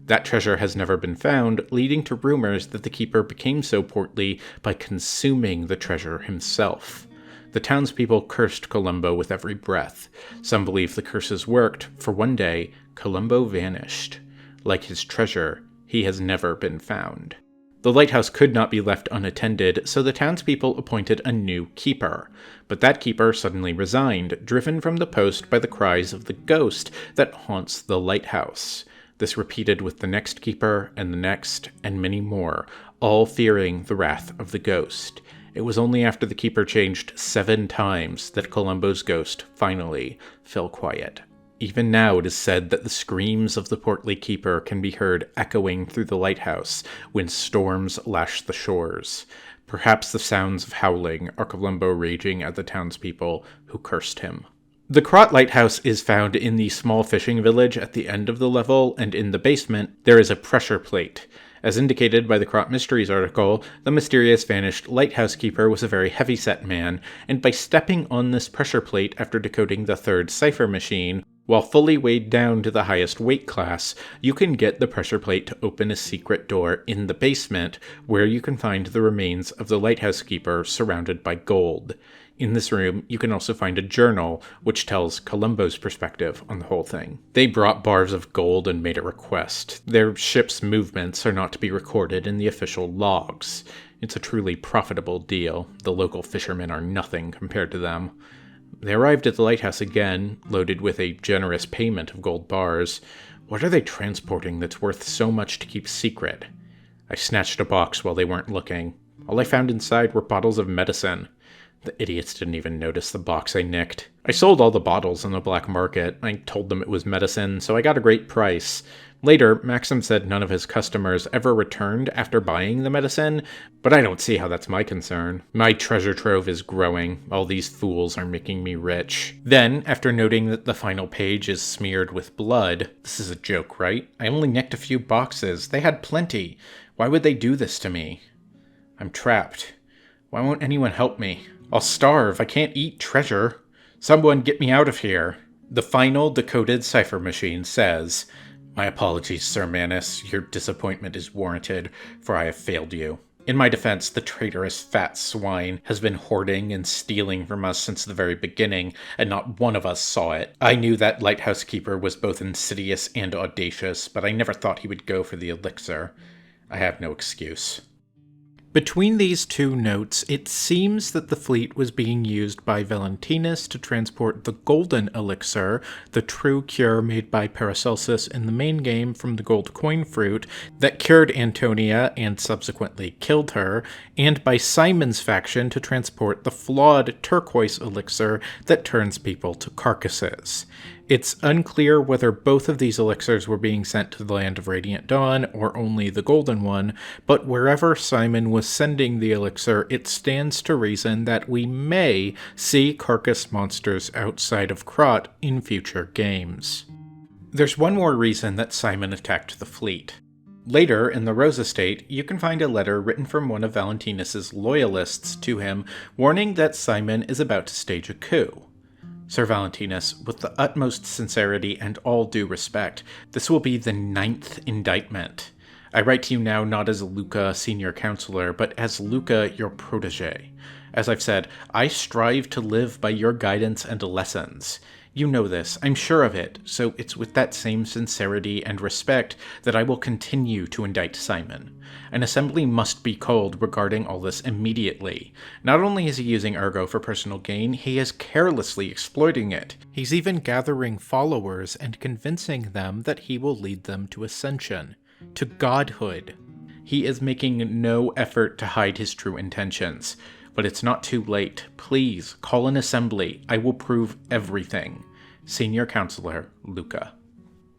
That treasure has never been found, leading to rumors that the keeper became so portly by consuming the treasure himself. The townspeople cursed Columbo with every breath. Some believe the curses worked, for one day, Columbo vanished. Like his treasure, he has never been found. The lighthouse could not be left unattended, so the townspeople appointed a new keeper. But that keeper suddenly resigned, driven from the post by the cries of the ghost that haunts the lighthouse. This repeated with the next keeper, and the next, and many more, all fearing the wrath of the ghost. It was only after the keeper changed 7 times that Columbo's ghost finally fell quiet. Even now it is said that the screams of the portly keeper can be heard echoing through the lighthouse when storms lash the shores. Perhaps the sounds of howling are Columbo raging at the townspeople who cursed him. The Krot Lighthouse is found in the small fishing village at the end of the level, and in the basement there is a pressure plate. As indicated by the Krot Mysteries article, the mysterious vanished lighthouse keeper was a very heavy-set man, and by stepping on this pressure plate after decoding the third cipher machine, while fully weighed down to the highest weight class, you can get the pressure plate to open a secret door in the basement, where you can find the remains of the lighthouse keeper surrounded by gold. In this room, you can also find a journal, which tells Columbo's perspective on the whole thing. They brought bars of gold and made a request. Their ship's movements are not to be recorded in the official logs. It's a truly profitable deal. The local fishermen are nothing compared to them. They arrived at the lighthouse again, loaded with a generous payment of gold bars. What are they transporting that's worth so much to keep secret? I snatched a box while they weren't looking. All I found inside were bottles of medicine. The idiots didn't even notice the box I nicked. I sold all the bottles on the black market. I told them it was medicine, so I got a great price. Later, Maxim said none of his customers ever returned after buying the medicine, but I don't see how that's my concern. My treasure trove is growing. All these fools are making me rich. Then, after noting that the final page is smeared with blood, this is a joke, right? I only nicked a few boxes. They had plenty. Why would they do this to me? I'm trapped. Why won't anyone help me? I'll starve. I can't eat treasure. Someone get me out of here. The final decoded cipher machine says, "My apologies, Sir Manus. Your disappointment is warranted, for I have failed you. In my defense, the traitorous fat swine has been hoarding and stealing from us since the very beginning, and not one of us saw it. I knew that lighthouse keeper was both insidious and audacious, but I never thought he would go for the elixir. I have no excuse." Between these two notes, it seems that the fleet was being used by Valentinus to transport the golden elixir, the true cure made by Paracelsus in the main game from the gold coin fruit that cured Antonia and subsequently killed her, and by Simon's faction to transport the flawed turquoise elixir that turns people to carcasses. It's unclear whether both of these elixirs were being sent to the Land of Radiant Dawn or only the golden one, but wherever Simon was sending the elixir, it stands to reason that we may see carcass monsters outside of Krot in future games. There's one more reason that Simon attacked the fleet. Later, in the Rose Estate, you can find a letter written from one of Valentinus's loyalists to him, warning that Simon is about to stage a coup. Sir Valentinus, with the utmost sincerity and all due respect, this will be the 9th indictment. I write to you now not as Luca, senior counselor, but as Luca, your protege. As I've said, I strive to live by your guidance and lessons. You know this, I'm sure of it, so it's with that same sincerity and respect that I will continue to indict Simon. An assembly must be called regarding all this immediately. Not only is he using Ergo for personal gain, he is carelessly exploiting it. He's even gathering followers and convincing them that he will lead them to ascension, to godhood. He is making no effort to hide his true intentions. But it's not too late. Please, call an assembly. I will prove everything. Senior Counselor, Luca.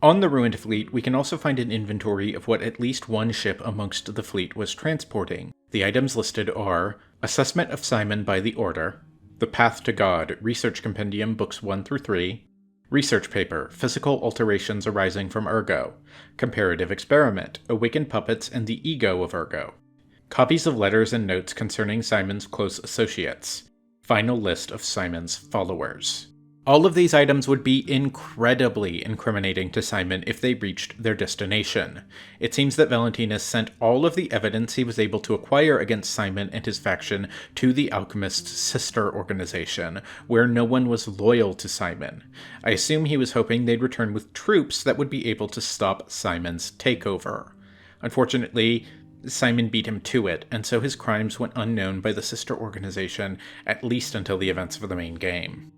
On the ruined fleet, we can also find an inventory of what at least one ship amongst the fleet was transporting. The items listed are Assessment of Simon by the Order, The Path to God, Research Compendium, Books 1 through 3, Research Paper, Physical Alterations Arising from Ergo, Comparative Experiment, Awakened Puppets and the Ego of Ergo, Copies of letters and notes concerning Simon's close associates. Final list of Simon's followers. All of these items would be incredibly incriminating to Simon if they reached their destination. It seems that Valentinus sent all of the evidence he was able to acquire against Simon and his faction to the Alchemist's sister organization, where no one was loyal to Simon. I assume he was hoping they'd return with troops that would be able to stop Simon's takeover. Unfortunately, Simon beat him to it, and so his crimes went unknown by the sister organization, at least until the events of the main game.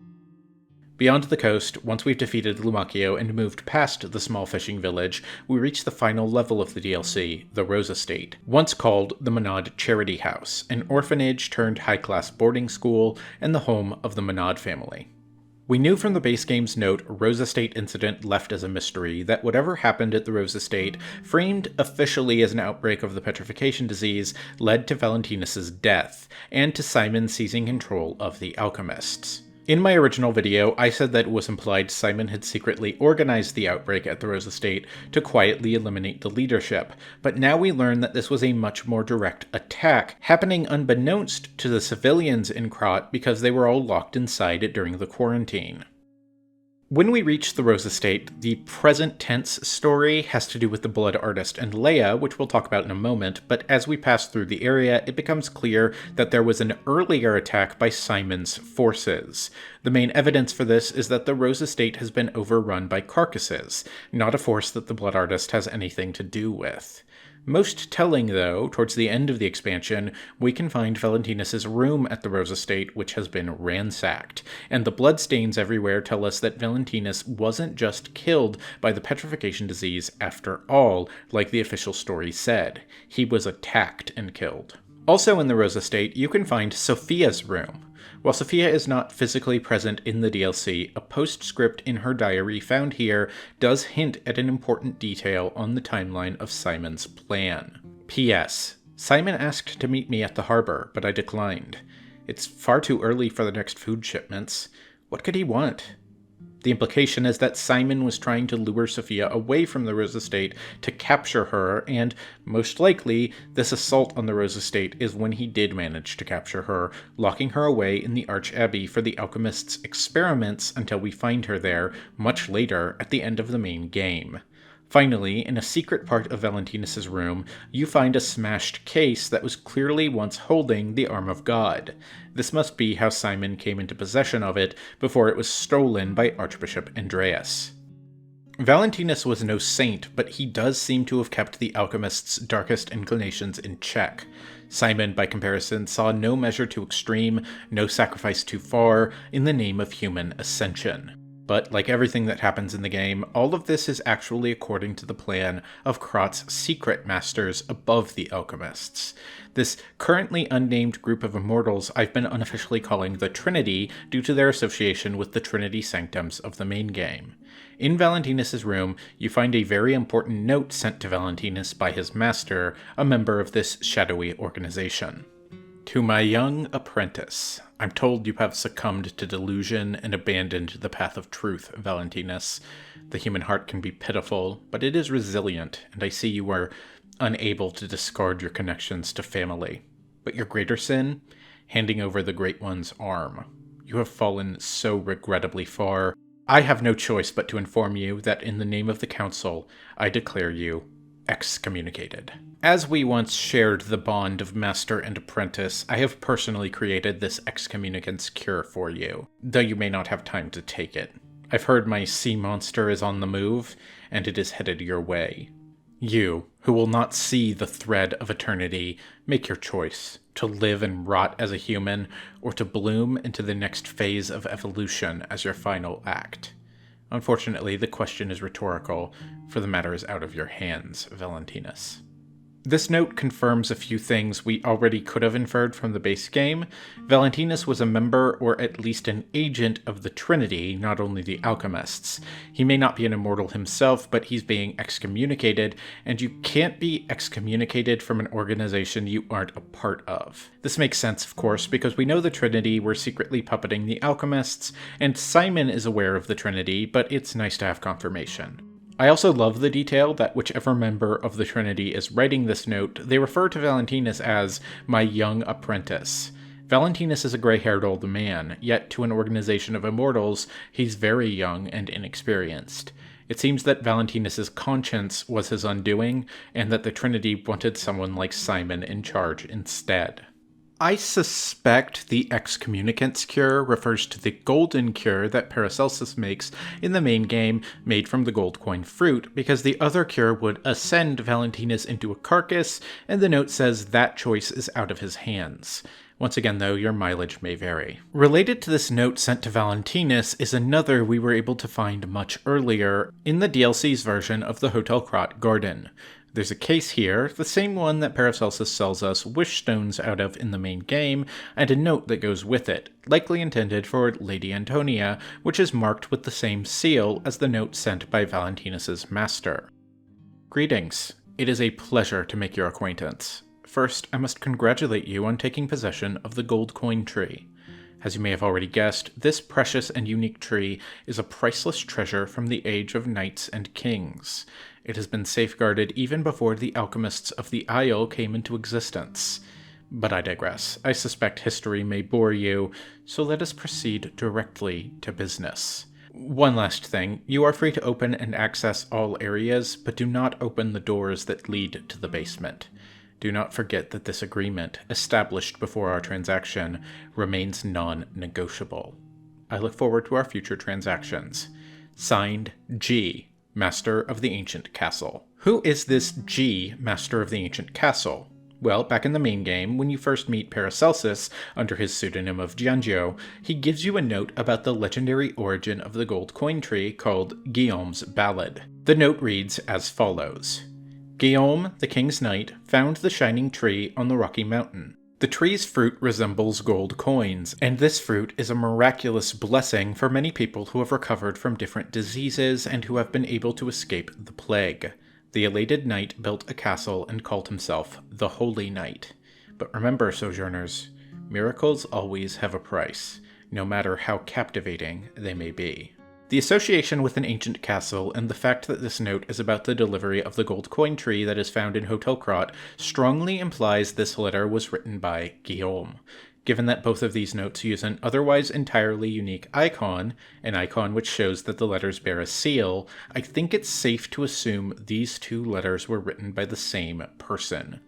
Beyond the coast, once we've defeated Lumacchio and moved past the small fishing village, we reach the final level of the DLC, the Rose Estate, once called the Monad Charity House, an orphanage turned high-class boarding school and the home of the Monad family. We knew from the base game's note, Rose Estate incident left as a mystery, that whatever happened at the Rose Estate, framed officially as an outbreak of the petrification disease, led to Valentinus's death, and to Simon seizing control of the Alchemists. In my original video, I said that it was implied Simon had secretly organized the outbreak at the Rose Estate to quietly eliminate the leadership, but now we learn that this was a much more direct attack, happening unbeknownst to the civilians in Krot because they were all locked inside it during the quarantine. When we reach the Rose Estate, the present tense story has to do with the Blood Artist and Lea, which we'll talk about in a moment, but as we pass through the area, it becomes clear that there was an earlier attack by Simon's forces. The main evidence for this is that the Rose Estate has been overrun by carcasses, not a force that the Blood Artist has anything to do with. Most telling, though, towards the end of the expansion, we can find Valentinus' room at the Rose Estate, which has been ransacked, and the bloodstains everywhere tell us that Valentinus wasn't just killed by the petrification disease after all, like the official story said. He was attacked and killed. Also in the Rose Estate, you can find Sophia's room. While Sophia is not physically present in the DLC, a postscript in her diary found here does hint at an important detail on the timeline of Simon's plan. P.S. Simon asked to meet me at the harbor, but I declined. It's far too early for the next food shipments. What could he want? The implication is that Simon was trying to lure Sophia away from the Rose Estate to capture her, and most likely, this assault on the Rose Estate is when he did manage to capture her, locking her away in the Archabbey for the Alchemist's experiments until we find her there, much later, at the end of the main game. Finally, in a secret part of Valentinus' room, you find a smashed case that was clearly once holding the Arm of God. This must be how Simon came into possession of it before it was stolen by Archbishop Andreas. Valentinus was no saint, but he does seem to have kept the alchemist's darkest inclinations in check. Simon, by comparison, saw no measure too extreme, no sacrifice too far, in the name of human ascension. But, like everything that happens in the game, all of this is actually according to the plan of Krot's secret masters above the alchemists. This currently unnamed group of immortals I've been unofficially calling the Trinity due to their association with the Trinity Sanctums of the main game. In Valentinus' room, you find a very important note sent to Valentinus by his master, a member of this shadowy organization. To my young apprentice, I'm told you have succumbed to delusion and abandoned the path of truth, Valentinus. The human heart can be pitiful, but it is resilient, and I see you are unable to discard your connections to family. But your greater sin? Handing over the Great One's arm. You have fallen so regrettably far. I have no choice but to inform you that in the name of the Council, I declare you excommunicated. As we once shared the bond of master and apprentice, I have personally created this excommunicant's cure for you, though you may not have time to take it. I've heard my sea monster is on the move, and it is headed your way. You, who will not see the thread of eternity, make your choice, to live and rot as a human, or to bloom into the next phase of evolution as your final act. Unfortunately, the question is rhetorical, for the matter is out of your hands, Valentinus. This note confirms a few things we already could have inferred from the base game. Valentinus was a member, or at least an agent, of the Trinity, not only the Alchemists. He may not be an immortal himself, but he's being excommunicated, and you can't be excommunicated from an organization you aren't a part of. This makes sense, of course, because we know the Trinity were secretly puppeting the Alchemists, and Simon is aware of the Trinity, but it's nice to have confirmation. I also love the detail that whichever member of the Trinity is writing this note, they refer to Valentinus as my young apprentice. Valentinus is a gray-haired old man, yet to an organization of immortals, he's very young and inexperienced. It seems that Valentinus' conscience was his undoing, and that the Trinity wanted someone like Simon in charge instead. I suspect the excommunicant's cure refers to the golden cure that Paracelsus makes in the main game, made from the gold coin fruit, because the other cure would ascend Valentinus into a carcass, and the note says that choice is out of his hands. Once again, though, your mileage may vary. Related to this note sent to Valentinus is another we were able to find much earlier in the DLC's version of the Hotel Krot Garden. There's a case here, the same one that Paracelsus sells us wish stones out of in the main game, and a note that goes with it, likely intended for Lady Antonia, which is marked with the same seal as the note sent by Valentinus' master. Greetings. It is a pleasure to make your acquaintance. First, I must congratulate you on taking possession of the gold coin tree. As you may have already guessed, this precious and unique tree is a priceless treasure from the age of knights and kings. It has been safeguarded even before the alchemists of the Isle came into existence. But I digress. I suspect history may bore you, so let us proceed directly to business. One last thing. You are free to open and access all areas, but do not open the doors that lead to the basement. Do not forget that this agreement, established before our transaction, remains non-negotiable. I look forward to our future transactions. Signed, G. Master of the Ancient Castle. Who is this G, Master of the Ancient Castle? Well, back in the main game, when you first meet Paracelsus under his pseudonym of Giangio, he gives you a note about the legendary origin of the gold coin tree called Guillaume's Ballad. The note reads as follows. Guillaume, the king's knight, found the shining tree on the rocky mountain. The tree's fruit resembles gold coins, and this fruit is a miraculous blessing for many people who have recovered from different diseases and who have been able to escape the plague. The elated knight built a castle and called himself the Holy Knight. But remember, sojourners, miracles always have a price, no matter how captivating they may be. The association with an ancient castle and the fact that this note is about the delivery of the gold coin tree that is found in Hotel Krat strongly implies this letter was written by Guillaume. Given that both of these notes use an otherwise entirely unique icon, an icon which shows that the letters bear a seal, I think it's safe to assume these two letters were written by the same person.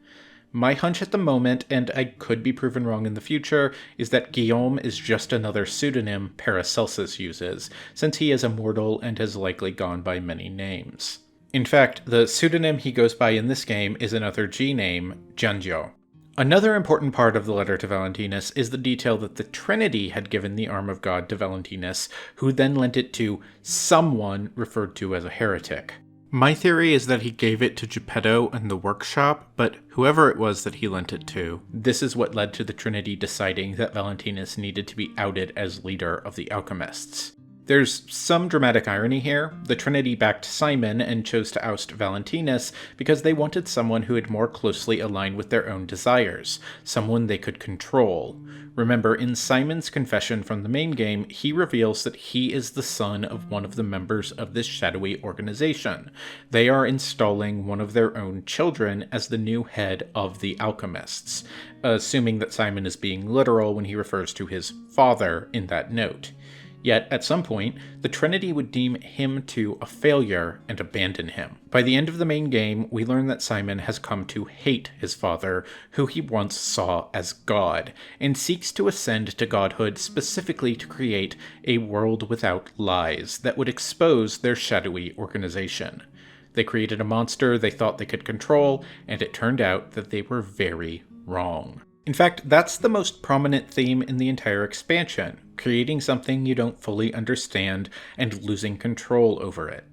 My hunch at the moment, and I could be proven wrong in the future, is that Guillaume is just another pseudonym Paracelsus uses, since he is immortal and has likely gone by many names. In fact, the pseudonym he goes by in this game is another G name, Giangio. Another important part of the letter to Valentinus is the detail that the Trinity had given the arm of God to Valentinus, who then lent it to someone referred to as a heretic. My theory is that he gave it to Geppetto in the workshop, but whoever it was that he lent it to, this is what led to the Trinity deciding that Valentinus needed to be outed as leader of the Alchemists. There's some dramatic irony here. The Trinity backed Simon and chose to oust Valentinus because they wanted someone who would more closely align with their own desires, someone they could control. Remember, in Simon's confession from the main game, he reveals that he is the son of one of the members of this shadowy organization. They are installing one of their own children as the new head of the Alchemists, assuming that Simon is being literal when he refers to his father in that note. Yet, at some point, the Trinity would deem him to a failure and abandon him. By the end of the main game, we learn that Simon has come to hate his father, who he once saw as God, and seeks to ascend to godhood specifically to create a world without lies that would expose their shadowy organization. They created a monster they thought they could control, and it turned out that they were very wrong. In fact, that's the most prominent theme in the entire expansion, creating something you don't fully understand and losing control over it.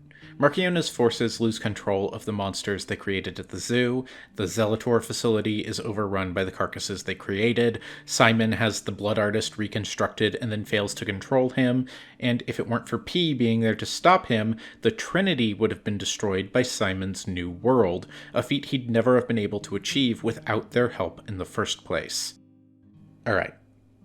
Marchiona's forces lose control of the monsters they created at the zoo, the Zelator facility is overrun by the carcasses they created, Simon has the blood artist reconstructed and then fails to control him, and if it weren't for P being there to stop him, the Trinity would have been destroyed by Simon's new world, a feat he'd never have been able to achieve without their help in the first place. Alright.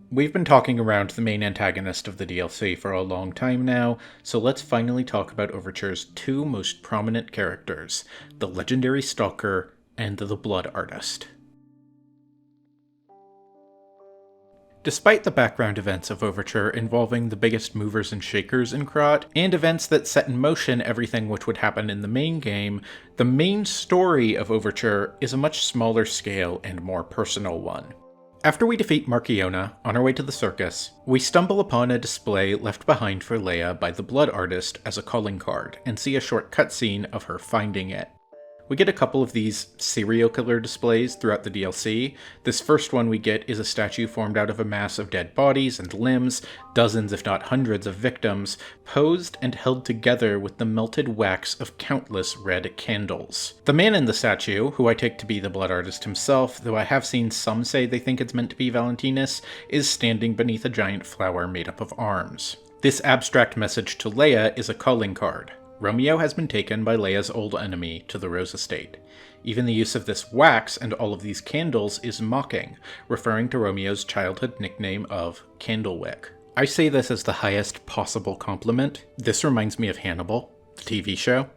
We've been talking around the main antagonist of the DLC for a long time now, so let's finally talk about Overture's two most prominent characters, the Legendary Stalker and the Blood Artist. Despite the background events of Overture involving the biggest movers and shakers in Krat, and events that set in motion everything which would happen in the main game, the main story of Overture is a much smaller scale and more personal one. After we defeat Marchiona, on our way to the circus, we stumble upon a display left behind for Lea by the Blood Artist as a calling card, and see a short cutscene of her finding it. We get a couple of these serial killer displays throughout the DLC. This first one we get is a statue formed out of a mass of dead bodies and limbs, dozens if not hundreds of victims, posed and held together with the melted wax of countless red candles. The man in the statue, who I take to be the Blood Artist himself, though I have seen some say they think it's meant to be Valentinus, is standing beneath a giant flower made up of arms. This abstract message to Lea is a calling card. Romeo has been taken by Lea's old enemy to the Rose Estate. Even the use of this wax and all of these candles is mocking, referring to Romeo's childhood nickname of Candlewick. I say this as the highest possible compliment. This reminds me of Hannibal, the TV show.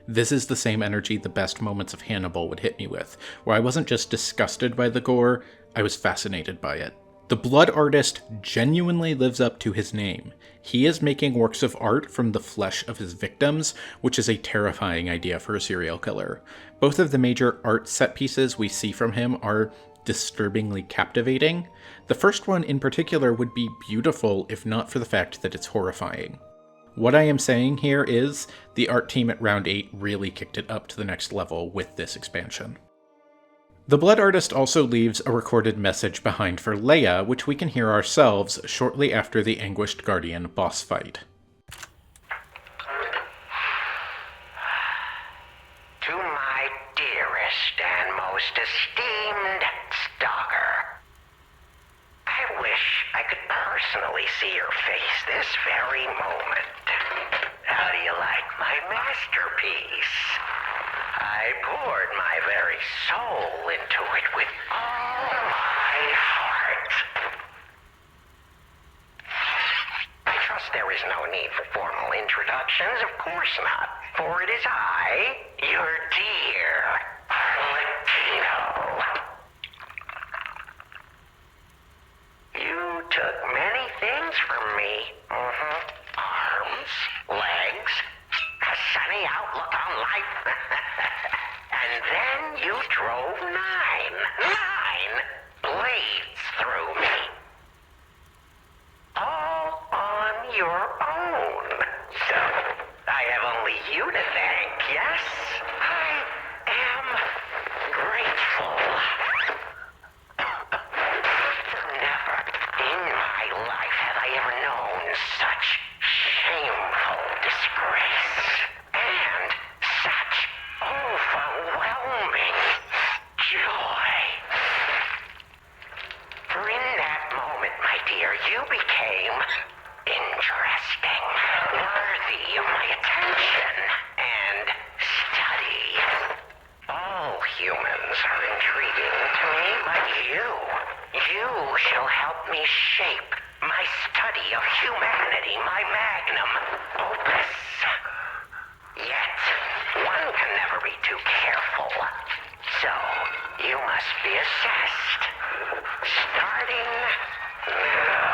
This is the same energy the best moments of Hannibal would hit me with, where I wasn't just disgusted by the gore, I was fascinated by it. The Blood Artist genuinely lives up to his name. He is making works of art from the flesh of his victims, which is a terrifying idea for a serial killer. Both of the major art set pieces we see from him are disturbingly captivating. The first one in particular would be beautiful if not for the fact that it's horrifying. What I am saying here is the art team at Round 8 really kicked it up to the next level with this expansion. The Blood Artist also leaves a recorded message behind for Lea, which we can hear ourselves shortly after the Anguished Guardian boss fight. To my dearest and most esteemed stalker, I wish I could personally see your face this very moment. How do you like my masterpiece? I poured my very soul into it with all my heart. I trust there is no need for formal introductions, of course not, for it is I, your dear Latino. You took many things from me. Arms, legs, a sunny outlook on life. And then you drove nine blades through me. All on your own. So, I have only you to thank, yes? I am grateful. Never in my life have I ever known such shameful disgrace. And such overwhelming joy. For in that moment, my dear, you became interesting, worthy of my attention and study. All humans are intriguing to me, but you shall help me shape my study of humanity, my magnum opus. Yet, one can never be too careful. So, you must be assessed. Starting now.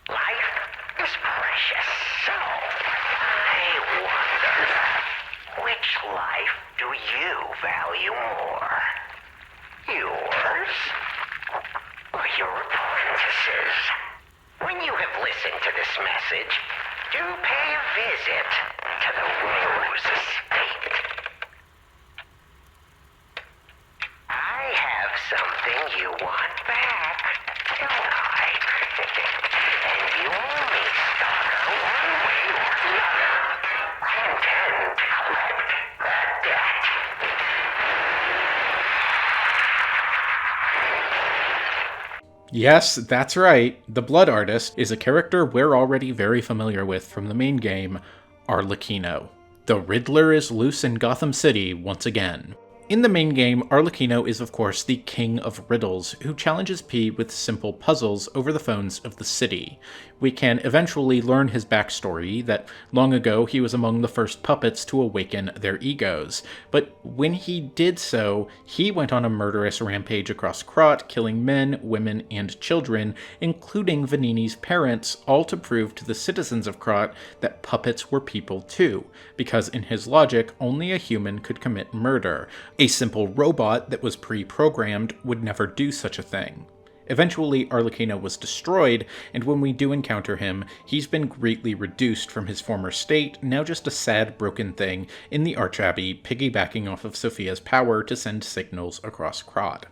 Life is precious, so I wonder, which life do you value more? Yours? Or your apprentices? When you have listened to this message, do pay a visit to the Rose Estate. I have something you want back, don't I? And you owe me, Stalker, one way or another. I intend to collect that debt. Yes, that's right. The Blood Artist is a character we're already very familiar with from the main game, Arlecchino. The Riddler is loose in Gotham City once again. In the main game, Arlecchino is of course the king of riddles, who challenges P with simple puzzles over the phones of the city. We can eventually learn his backstory, that long ago he was among the first puppets to awaken their egos, but when he did so, he went on a murderous rampage across Krot, killing men, women, and children, including Vanini's parents, all to prove to the citizens of Krot that puppets were people too, because in his logic, only a human could commit murder. A simple robot that was pre-programmed would never do such a thing. Eventually, Arlecchino was destroyed, and when we do encounter him, he's been greatly reduced from his former state, now just a sad, broken thing in the Archabbey, piggybacking off of Sophia's power to send signals across Krot.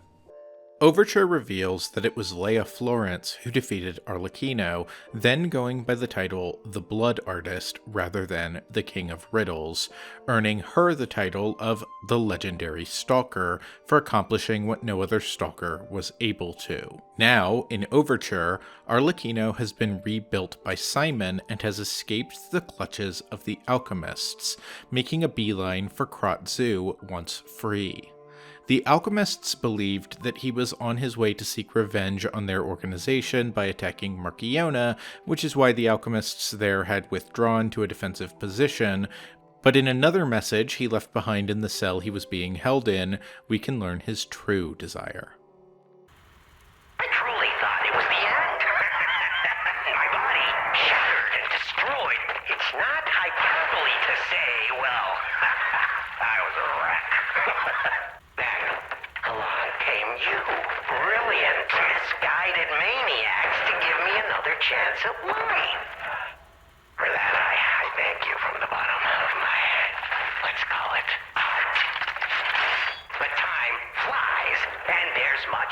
Overture reveals that it was Lea Florence who defeated Arlecchino, then going by the title The Blood Artist rather than the King of Riddles, earning her the title of the Legendary Stalker for accomplishing what no other stalker was able to. Now, in Overture, Arlecchino has been rebuilt by Simon and has escaped the clutches of the Alchemists, making a beeline for Krot Zoo once free. The Alchemists believed that he was on his way to seek revenge on their organization by attacking Marchiona, which is why the Alchemists there had withdrawn to a defensive position, but in another message he left behind in the cell he was being held in, we can learn his true desire. I truly thought it was the end. My body shattered and destroyed. It's not hyperbole to say, well, I was a wreck. Then, along came you, brilliant, misguided maniacs to give me another chance at life.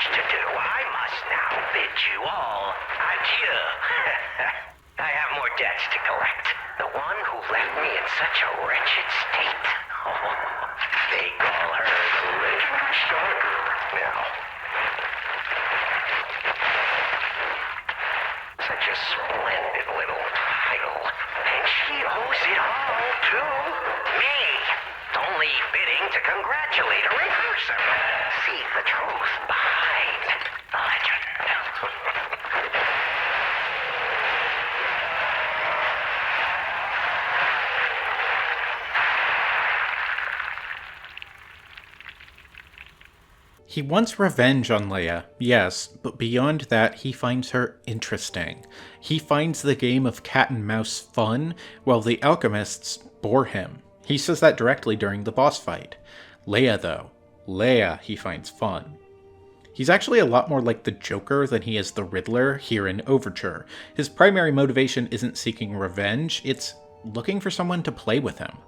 much to do. I must now bid you all adieu. I have more debts to collect. The one who left me in such a wretched state. They call her the Legendary Stalker now. Such a splendid little title. And she owes it all to me. Only bidding to congratulate her in person. See the truth behind the legend. He wants revenge on Lea, yes, but beyond that, he finds her interesting. He finds the game of cat and mouse fun, while the alchemists bore him. He says that directly during the boss fight. Lea, though. Lea, he finds fun. He's actually a lot more like the Joker than he is the Riddler here in Overture. His primary motivation isn't seeking revenge, it's looking for someone to play with him.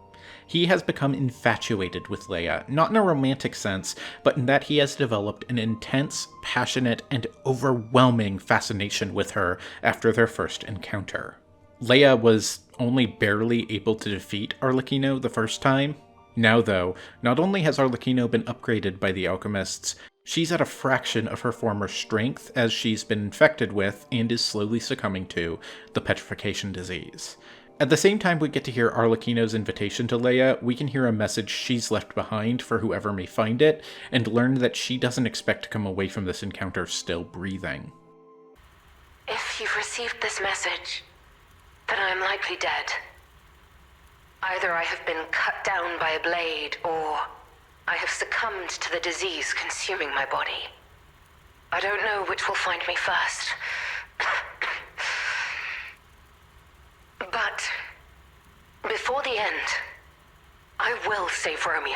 He has become infatuated with Lea, not in a romantic sense, but in that he has developed an intense, passionate, and overwhelming fascination with her after their first encounter. Lea was only barely able to defeat Arlecchino the first time. Now though, not only has Arlecchino been upgraded by the alchemists, she's at a fraction of her former strength as she's been infected with and is slowly succumbing to the petrification disease. At the same time we get to hear Arlecchino's invitation to Lea, we can hear a message she's left behind for whoever may find it, and learn that she doesn't expect to come away from this encounter still breathing. If you've received this message, then I am likely dead. Either I have been cut down by a blade, or I have succumbed to the disease consuming my body. I don't know which will find me first. But before the end, I will save Romeo.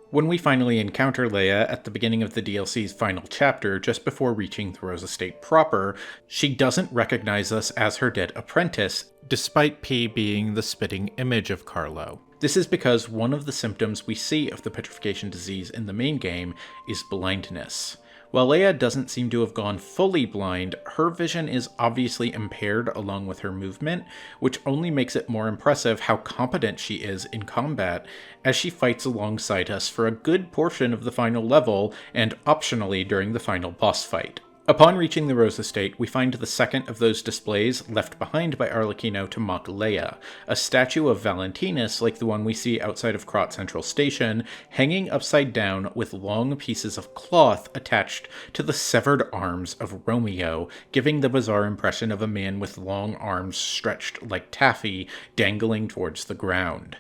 When we finally encounter Lea at the beginning of the DLC's final chapter, just before reaching the Rose Estate proper, she doesn't recognize us as her dead apprentice, despite P being the spitting image of Carlo. This is because one of the symptoms we see of the petrification disease in the main game is blindness. While Lea doesn't seem to have gone fully blind, her vision is obviously impaired along with her movement, which only makes it more impressive how competent she is in combat as she fights alongside us for a good portion of the final level and optionally during the final boss fight. Upon reaching the Rose Estate, we find the second of those displays left behind by Arlecchino to mock Lea, a statue of Valentinus like the one we see outside of Krat Central Station, hanging upside down with long pieces of cloth attached to the severed arms of Romeo, giving the bizarre impression of a man with long arms stretched like taffy dangling towards the ground.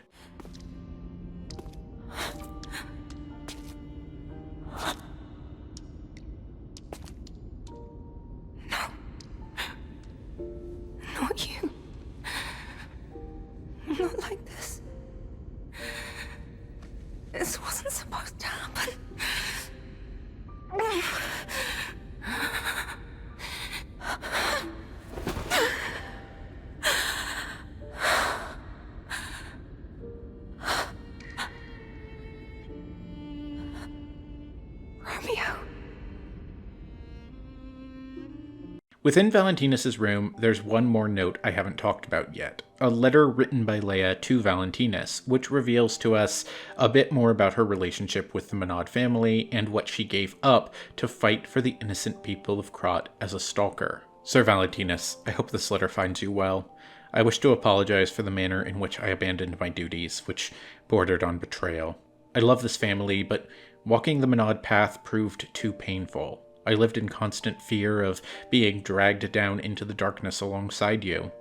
Not you. Not like this. This wasn't supposed to happen. Romeo. Within Valentinus' room, there's one more note I haven't talked about yet. A letter written by Lea to Valentinus, which reveals to us a bit more about her relationship with the Monod family and what she gave up to fight for the innocent people of Krat as a stalker. Sir Valentinus, I hope this letter finds you well. I wish to apologize for the manner in which I abandoned my duties, which bordered on betrayal. I love this family, but walking the Monod path proved too painful. I lived in constant fear of being dragged down into the darkness alongside you.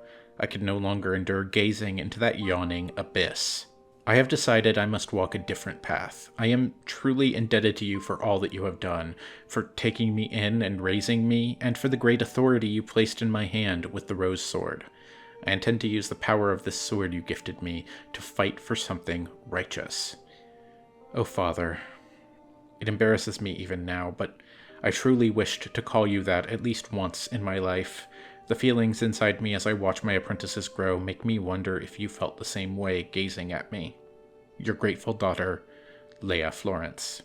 I could no longer endure gazing into that yawning abyss. I have decided I must walk a different path. I am truly indebted to you for all that you have done, for taking me in and raising me, and for the great authority you placed in my hand with the rose sword. I intend to use the power of this sword you gifted me to fight for something righteous. Oh, Father, it embarrasses me even now, but I truly wished to call you that at least once in my life. The feelings inside me as I watch my apprentices grow make me wonder if you felt the same way gazing at me. Your grateful daughter, Lea Florence.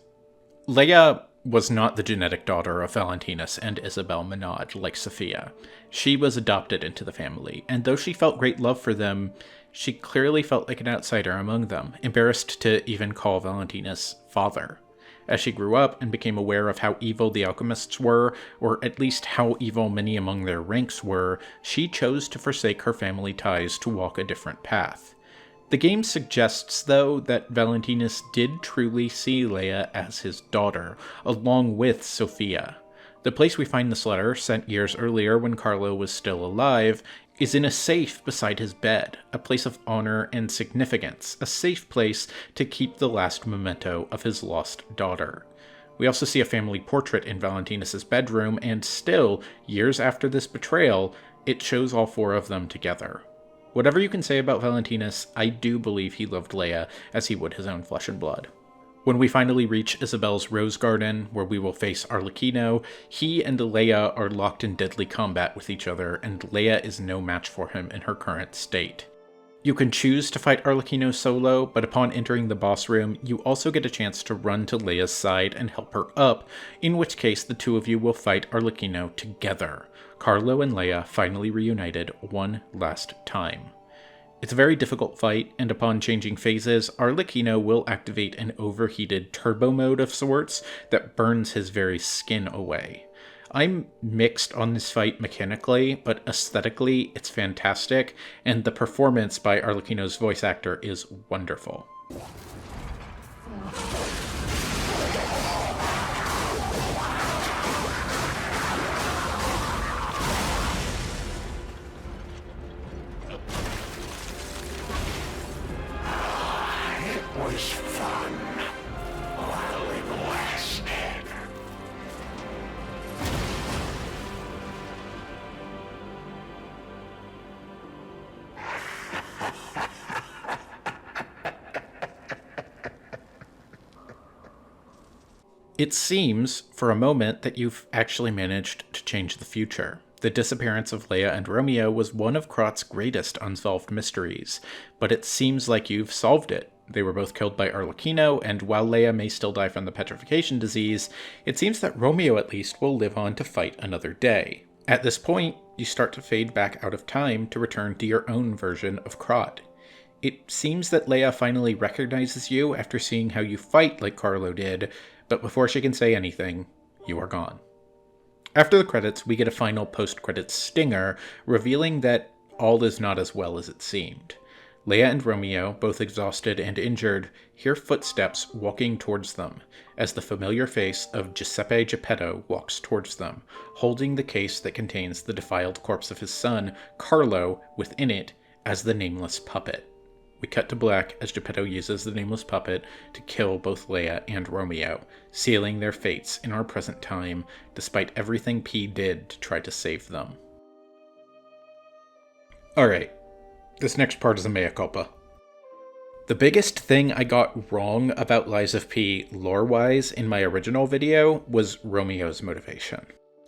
Lea was not the genetic daughter of Valentinus and Isabel Menad like Sophia. She was adopted into the family, and though she felt great love for them, she clearly felt like an outsider among them, embarrassed to even call Valentinus father. As she grew up and became aware of how evil the alchemists were, or at least how evil many among their ranks were, she chose to forsake her family ties to walk a different path. The game suggests, though, that Valentinus did truly see Lea as his daughter, along with Sophia. The place we find this letter, sent years earlier when Carlo was still alive, is in a safe beside his bed, a place of honor and significance, a safe place to keep the last memento of his lost daughter. We also see a family portrait in Valentinus' bedroom, and still, years after this betrayal, it shows all four of them together. Whatever you can say about Valentinus, I do believe he loved Lea as he would his own flesh and blood. When we finally reach Isabel's Rose Garden, where we will face Arlecchino, he and Lea are locked in deadly combat with each other, and Lea is no match for him in her current state. You can choose to fight Arlecchino solo, but upon entering the boss room, you also get a chance to run to Lea's side and help her up, in which case the two of you will fight Arlecchino together. Carlo and Lea finally reunited one last time. It's a very difficult fight, and upon changing phases, Arlecchino will activate an overheated turbo mode of sorts that burns his very skin away. I'm mixed on this fight mechanically, but aesthetically it's fantastic, and the performance by Arlecchino's voice actor is wonderful. Was fun while it lasted. It seems, for a moment, that you've actually managed to change the future. The disappearance of Lea and Romeo was one of Krot's greatest unsolved mysteries, but it seems like you've solved it. They were both killed by Arlecchino, and while Lea may still die from the petrification disease, it seems that Romeo at least will live on to fight another day. At this point, you start to fade back out of time to return to your own version of Krot. It seems that Lea finally recognizes you after seeing how you fight like Carlo did, but before she can say anything, you are gone. After the credits, we get a final post-credits stinger, revealing that all is not as well as it seemed. Lea and Romeo, both exhausted and injured, hear footsteps walking towards them, as the familiar face of Giuseppe Geppetto walks towards them, holding the case that contains the defiled corpse of his son, Carlo, within it, as the nameless puppet. We cut to black as Geppetto uses the nameless puppet to kill both Lea and Romeo, sealing their fates in our present time, despite everything P did to try to save them. Alright. This next part is a mea culpa. The biggest thing I got wrong about Lies of P lore-wise in my original video was Romeo's motivation.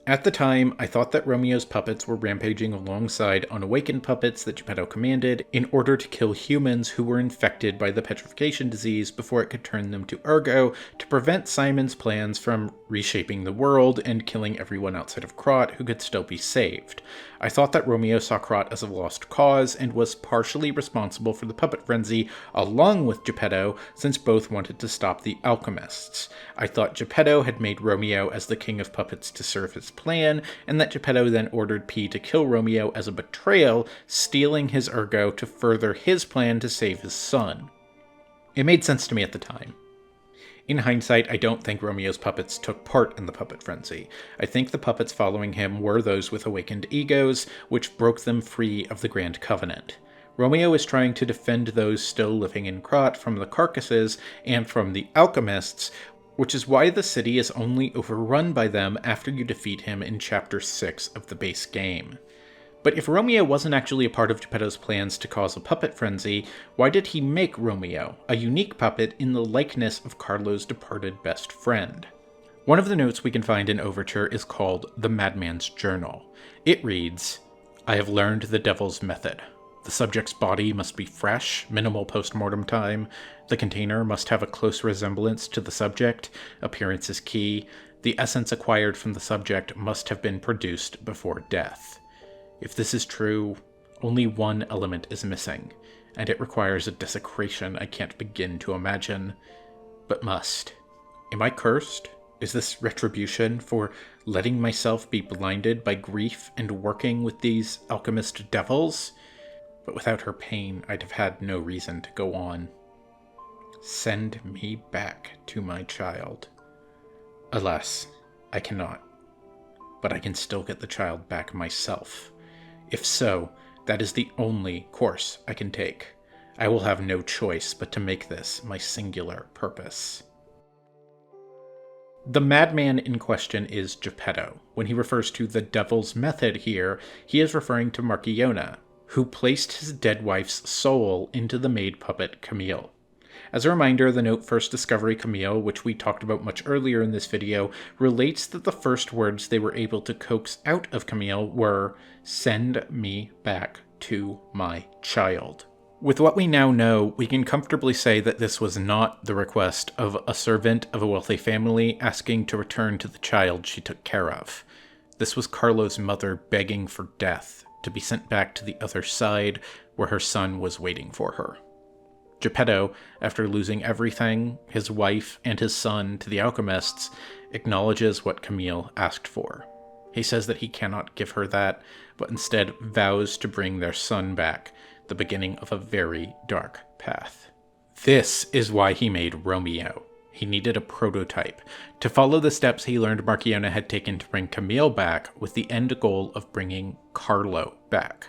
At the time, I thought that Romeo's puppets were rampaging alongside unawakened puppets that Geppetto commanded in order to kill humans who were infected by the petrification disease before it could turn them to Ergo to prevent Simon's plans from reshaping the world and killing everyone outside of Krot who could still be saved. I thought that Romeo saw Krot as a lost cause and was partially responsible for the puppet frenzy along with Geppetto, since both wanted to stop the Alchemists. I thought Geppetto had made Romeo as the king of puppets to serve his plan, and that Geppetto then ordered P to kill Romeo as a betrayal, stealing his Ergo to further his plan to save his son. It made sense to me at the time. In hindsight, I don't think Romeo's puppets took part in the puppet frenzy. I think the puppets following him were those with awakened egos, which broke them free of the Grand Covenant. Romeo is trying to defend those still living in Krot from the carcasses and from the Alchemists, which is why the city is only overrun by them after you defeat him in Chapter 6 of the base game. But if Romeo wasn't actually a part of Geppetto's plans to cause a puppet frenzy, why did he make Romeo, a unique puppet in the likeness of Carlo's departed best friend? One of the notes we can find in Overture is called The Madman's Journal. It reads, "I have learned the devil's method. The subject's body must be fresh, minimal post-mortem time. The container must have a close resemblance to the subject. Appearance is key. The essence acquired from the subject must have been produced before death. If this is true, only one element is missing, and it requires a desecration I can't begin to imagine, but must. Am I cursed? Is this retribution for letting myself be blinded by grief and working with these alchemist devils? But without her pain, I'd have had no reason to go on. Send me back to my child. Alas, I cannot. But I can still get the child back myself. If so, that is the only course I can take. I will have no choice but to make this my singular purpose. The madman in question is Geppetto. When he refers to the devil's method here, he is referring to Marchiona, who placed his dead wife's soul into the maid puppet Camille. As a reminder, the note First Discovery Camille, which we talked about much earlier in this video, relates that the first words they were able to coax out of Camille were, "Send me back to my child." With what we now know, we can comfortably say that this was not the request of a servant of a wealthy family asking to return to the child she took care of. This was Carlo's mother begging for death, to be sent back to the other side where her son was waiting for her. Geppetto, after losing everything, his wife and his son, to the alchemists, acknowledges what Camille asked for. He says that he cannot give her that, but instead vows to bring their son back, the beginning of a very dark path. This is why he made Romeo. He needed a prototype, to follow the steps he learned Marchiona had taken to bring Camille back, with the end goal of bringing Carlo back.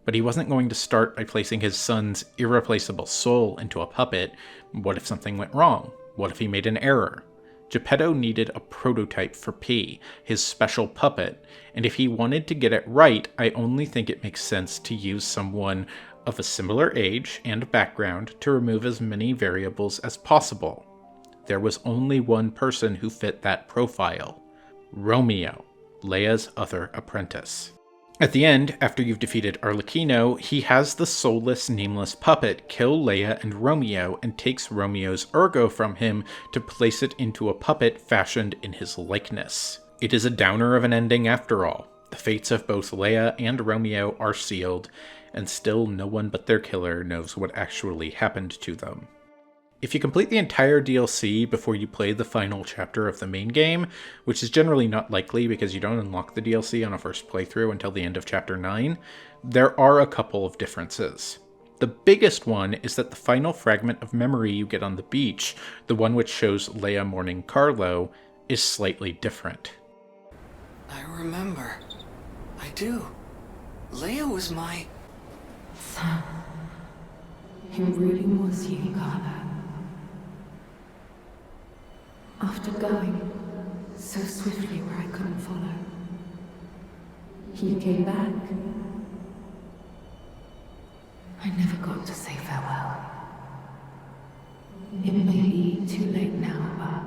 But he wasn't going to start by placing his son's irreplaceable soul into a puppet. What if something went wrong? What if he made an error? Geppetto needed a prototype for P, his special puppet, and if he wanted to get it right, I only think it makes sense to use someone of a similar age and background to remove as many variables as possible. There was only one person who fit that profile: Romeo, Lea's other apprentice. At the end, after you've defeated Arlecchino, he has the soulless, nameless puppet kill Lea and Romeo and takes Romeo's ergo from him to place it into a puppet fashioned in his likeness. It is a downer of an ending after all. The fates of both Lea and Romeo are sealed, and still no one but their killer knows what actually happened to them. If you complete the entire DLC before you play the final chapter of the main game, which is generally not likely because you don't unlock the DLC on a first playthrough until the end of Chapter 9, there are a couple of differences. The biggest one is that the final fragment of memory you get on the beach, the one which shows Lea mourning Carlo, is slightly different. I remember. I do. Lea was my... So, it really was you, Carlo. After going so swiftly where I couldn't follow, you came back. I never got to say farewell. It may be too late now, but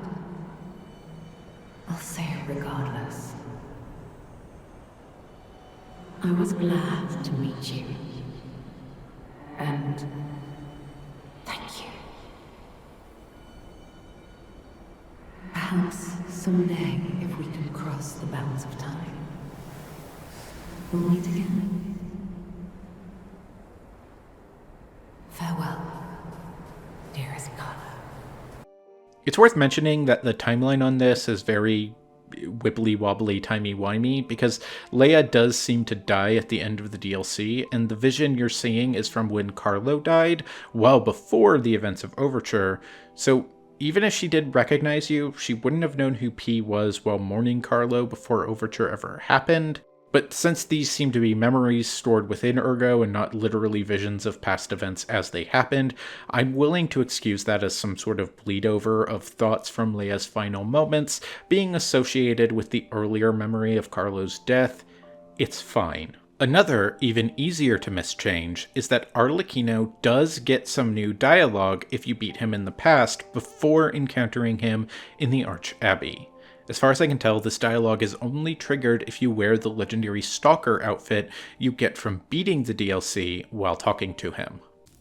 I'll say it regardless. I was glad to meet you. And thank you. Perhaps someday, if we can cross the bounds of time, we'll meet again. Farewell, dearest Carlo. It's worth mentioning that the timeline on this is very wibbly-wobbly, timey-wimey, because Lea does seem to die at the end of the DLC, and the vision you're seeing is from when Carlo died, well before the events of Overture, so even if she did recognize you, she wouldn't have known who P was while mourning Carlo before Overture ever happened. But since these seem to be memories stored within Ergo and not literally visions of past events as they happened, I'm willing to excuse that as some sort of bleed over of thoughts from Lea's final moments being associated with the earlier memory of Carlo's death. It's fine. Another, even easier to miss change is that Arlecchino does get some new dialogue if you beat him in the past before encountering him in the Arch Abbey. As far as I can tell, this dialogue is only triggered if you wear the Legendary Stalker outfit you get from beating the DLC while talking to him.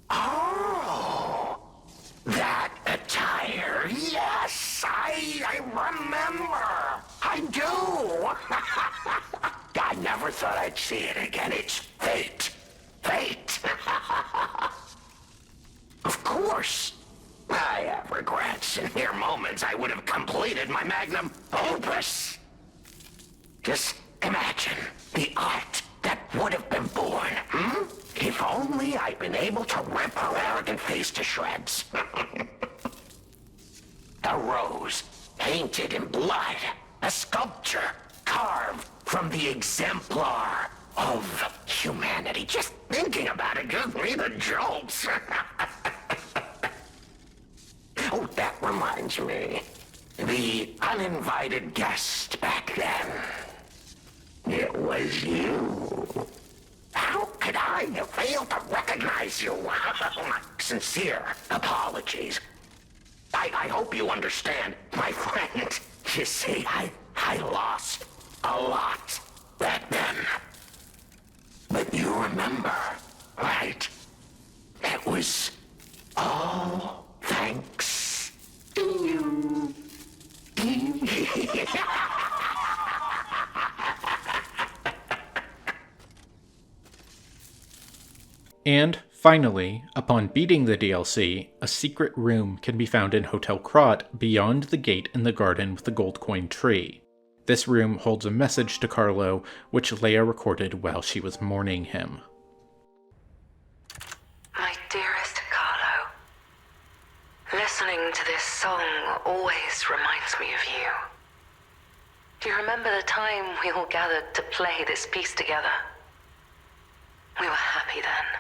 Oh, that attire. Yes, I remember. I do. I never thought I'd see it again. It's fate. Fate. Of course. I have regrets. In mere moments, I would have completed my magnum opus. Just imagine the art that would have been born, If only I'd been able to rip her arrogant face to shreds. A rose, painted in blood. A sculpture, carved from the exemplar of humanity. Just thinking about it gives me the jolts. Oh, that reminds me. The uninvited guest back then. It was you. How could I have failed to recognize you? Sincere apologies. I hope you understand, my friend. You see, I lost a lot back then. But you remember, right? It was all thanks to you. And, finally, upon beating the DLC, a secret room can be found in Hotel Krat beyond the gate in the garden with the gold coin tree. This room holds a message to Carlo, which Lea recorded while she was mourning him. My dearest Carlo, listening to this song always reminds me of you. Do you remember the time we all gathered to play this piece together? We were happy then.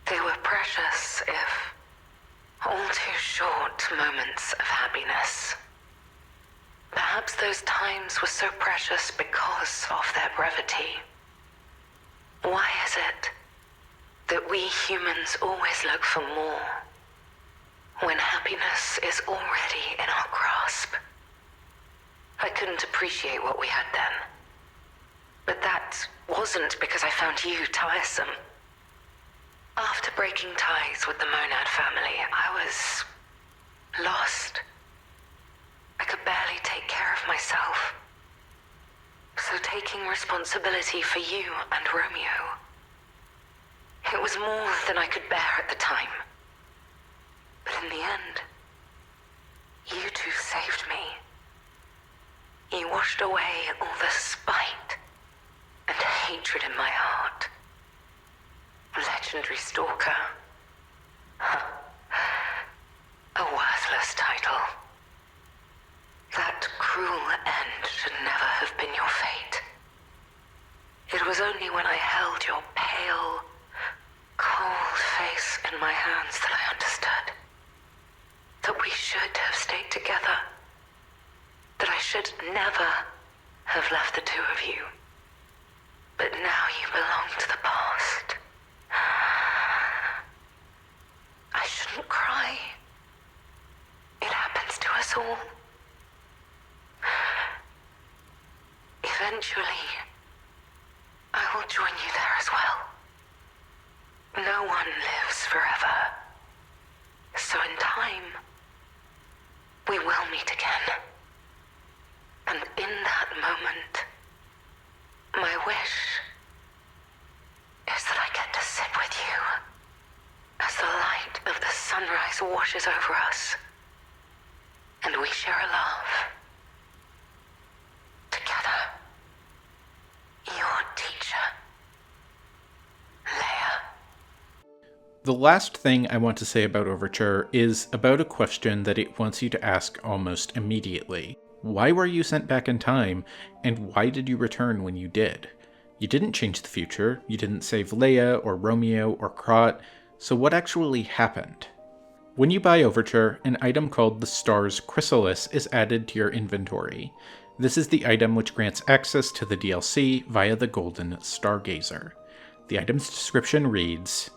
They were precious, if all too short moments of happiness. Perhaps those times were so precious because of their brevity. Why is it that we humans always look for more when happiness is already in our grasp? I couldn't appreciate what we had then. But that wasn't because I found you tiresome. After breaking ties with the Monad family, I was lost. I could barely take care of myself. So taking responsibility for you and Romeo, it was more than I could bear at the time. But in the end, you two saved me. You washed away all the spite and hatred in my heart. Legendary Stalker. A worthless title. That cruel end should never have been your fate. It was only when I held your pale, cold face in my hands that I understood that we should have stayed together. That I should never have left the two of you. But now you belong to the past. I shouldn't cry. It happens to us all. Eventually, I will join you there as well. No one lives forever. So in time, we will meet again. And in that moment, my wish is that I get to sit with you as the light of the sunrise washes over us, and we share a laugh together. Your teacher, Lea. The last thing I want to say about Overture is about a question that it wants you to ask almost immediately. Why were you sent back in time, and why did you return when you did? You didn't change the future, you didn't save Lea or Romeo or Krat, so what actually happened? When you buy Overture, an item called the Star's Chrysalis is added to your inventory. This is the item which grants access to the DLC via the Golden Stargazer. The item's description reads,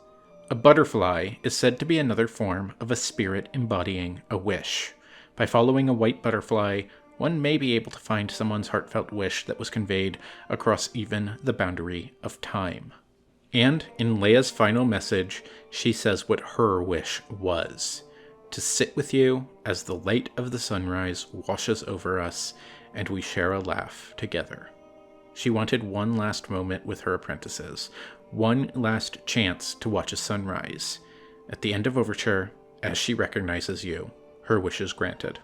"A butterfly is said to be another form of a spirit embodying a wish. By following a white butterfly, one may be able to find someone's heartfelt wish that was conveyed across even the boundary of time. And in Lea's final message, she says what her wish was: to sit with you as the light of the sunrise washes over us and we share a laugh together. She wanted one last moment with her apprentices, one last chance to watch a sunrise. At the end of Overture, as she recognizes you, her wish is granted.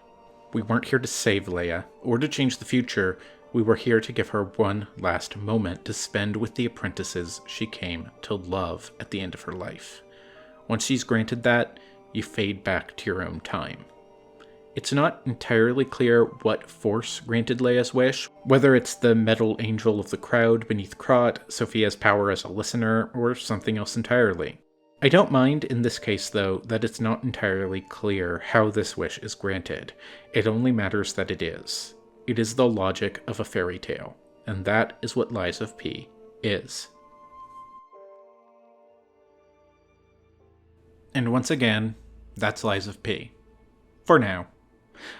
We weren't here to save Lea, or to change the future. We were here to give her one last moment to spend with the apprentices she came to love at the end of her life. Once she's granted that, you fade back to your own time. It's not entirely clear what force granted Lea's wish, whether it's the metal angel of the crowd beneath Krot, Sophia's power as a listener, or something else entirely. I don't mind in this case, though, that it's not entirely clear how this wish is granted. It only matters that it is. It is the logic of a fairy tale, and that is what Lies of P is. And once again, that's Lies of P. For now.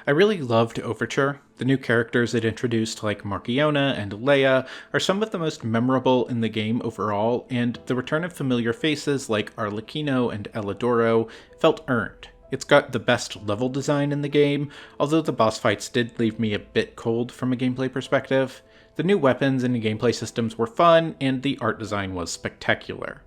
I really loved Overture. The new characters it introduced, like Marchiona and Lea, are some of the most memorable in the game overall, and the return of familiar faces like Arlecchino and Elidoro felt earned. It's got the best level design in the game, although the boss fights did leave me a bit cold from a gameplay perspective. The new weapons and gameplay systems were fun, and the art design was spectacular.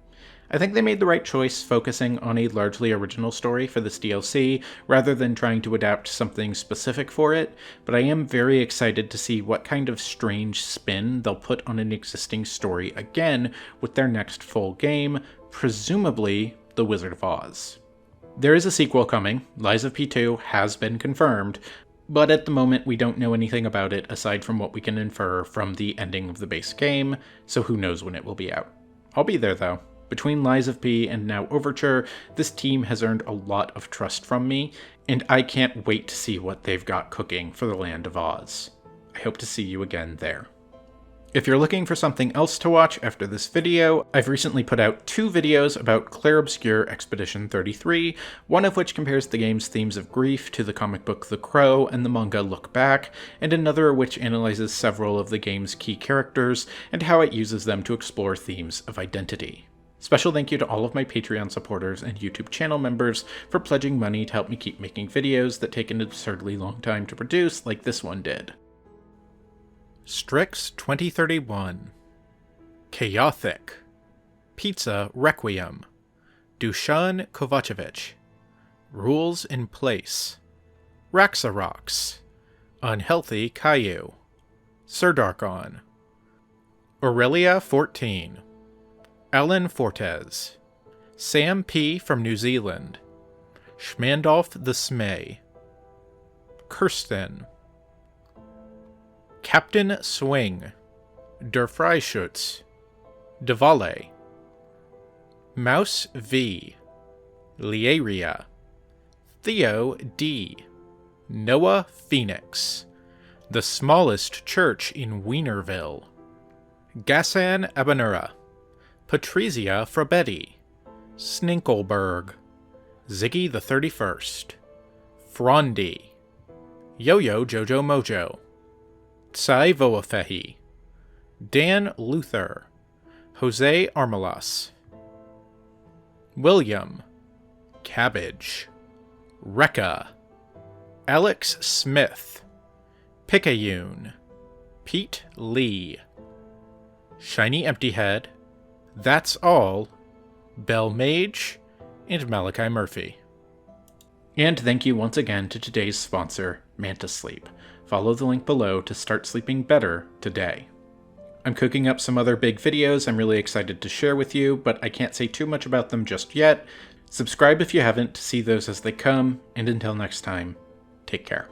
I think they made the right choice focusing on a largely original story for this DLC, rather than trying to adapt something specific for it, but I am very excited to see what kind of strange spin they'll put on an existing story again with their next full game, presumably The Wizard of Oz. There is a sequel coming. Lies of P2 has been confirmed, but at the moment we don't know anything about it aside from what we can infer from the ending of the base game, so who knows when it will be out. I'll be there though. Between Lies of P and now Overture, this team has earned a lot of trust from me, and I can't wait to see what they've got cooking for the Land of Oz. I hope to see you again there. If you're looking for something else to watch after this video, I've recently put out 2 videos about Clair Obscur Expedition 33, one of which compares the game's themes of grief to the comic book The Crow and the manga Look Back, and another which analyzes several of the game's key characters and how it uses them to explore themes of identity. Special thank you to all of my Patreon supporters and YouTube channel members for pledging money to help me keep making videos that take an absurdly long time to produce, like this one did. Strix 2031, Chaotic, Pizza Requiem, Dusan Kovacevic, Rules in Place, Raxarox, Unhealthy Caillou, Sirdarkon, Aurelia 14, Ellen Fortes, Sam P. from New Zealand, Schmandolf the Smay, Kirsten, Captain Swing, Der Freischutz, Devale, Mouse V, Lieria, Theo D, Noah Phoenix, The Smallest Church in Wienerville, Gassan Abanura, Patrizia Frabetti, Sninkelberg, Ziggy the 31st, Frondi, Yo-Yo Jojo Mojo, Tsai Voafehi, Dan Luther, Jose Armalas, William, Cabbage, Rekka, Alex Smith, Picayune, Pete Lee, Shiny Emptyhead, That's All, Bell Mage, and Malachi Murphy. And thank you once again to today's sponsor, Mantis Sleep. Follow the link below to start sleeping better today. I'm cooking up some other big videos I'm really excited to share with you, but I can't say too much about them just yet. Subscribe if you haven't to see those as they come, and until next time, take care.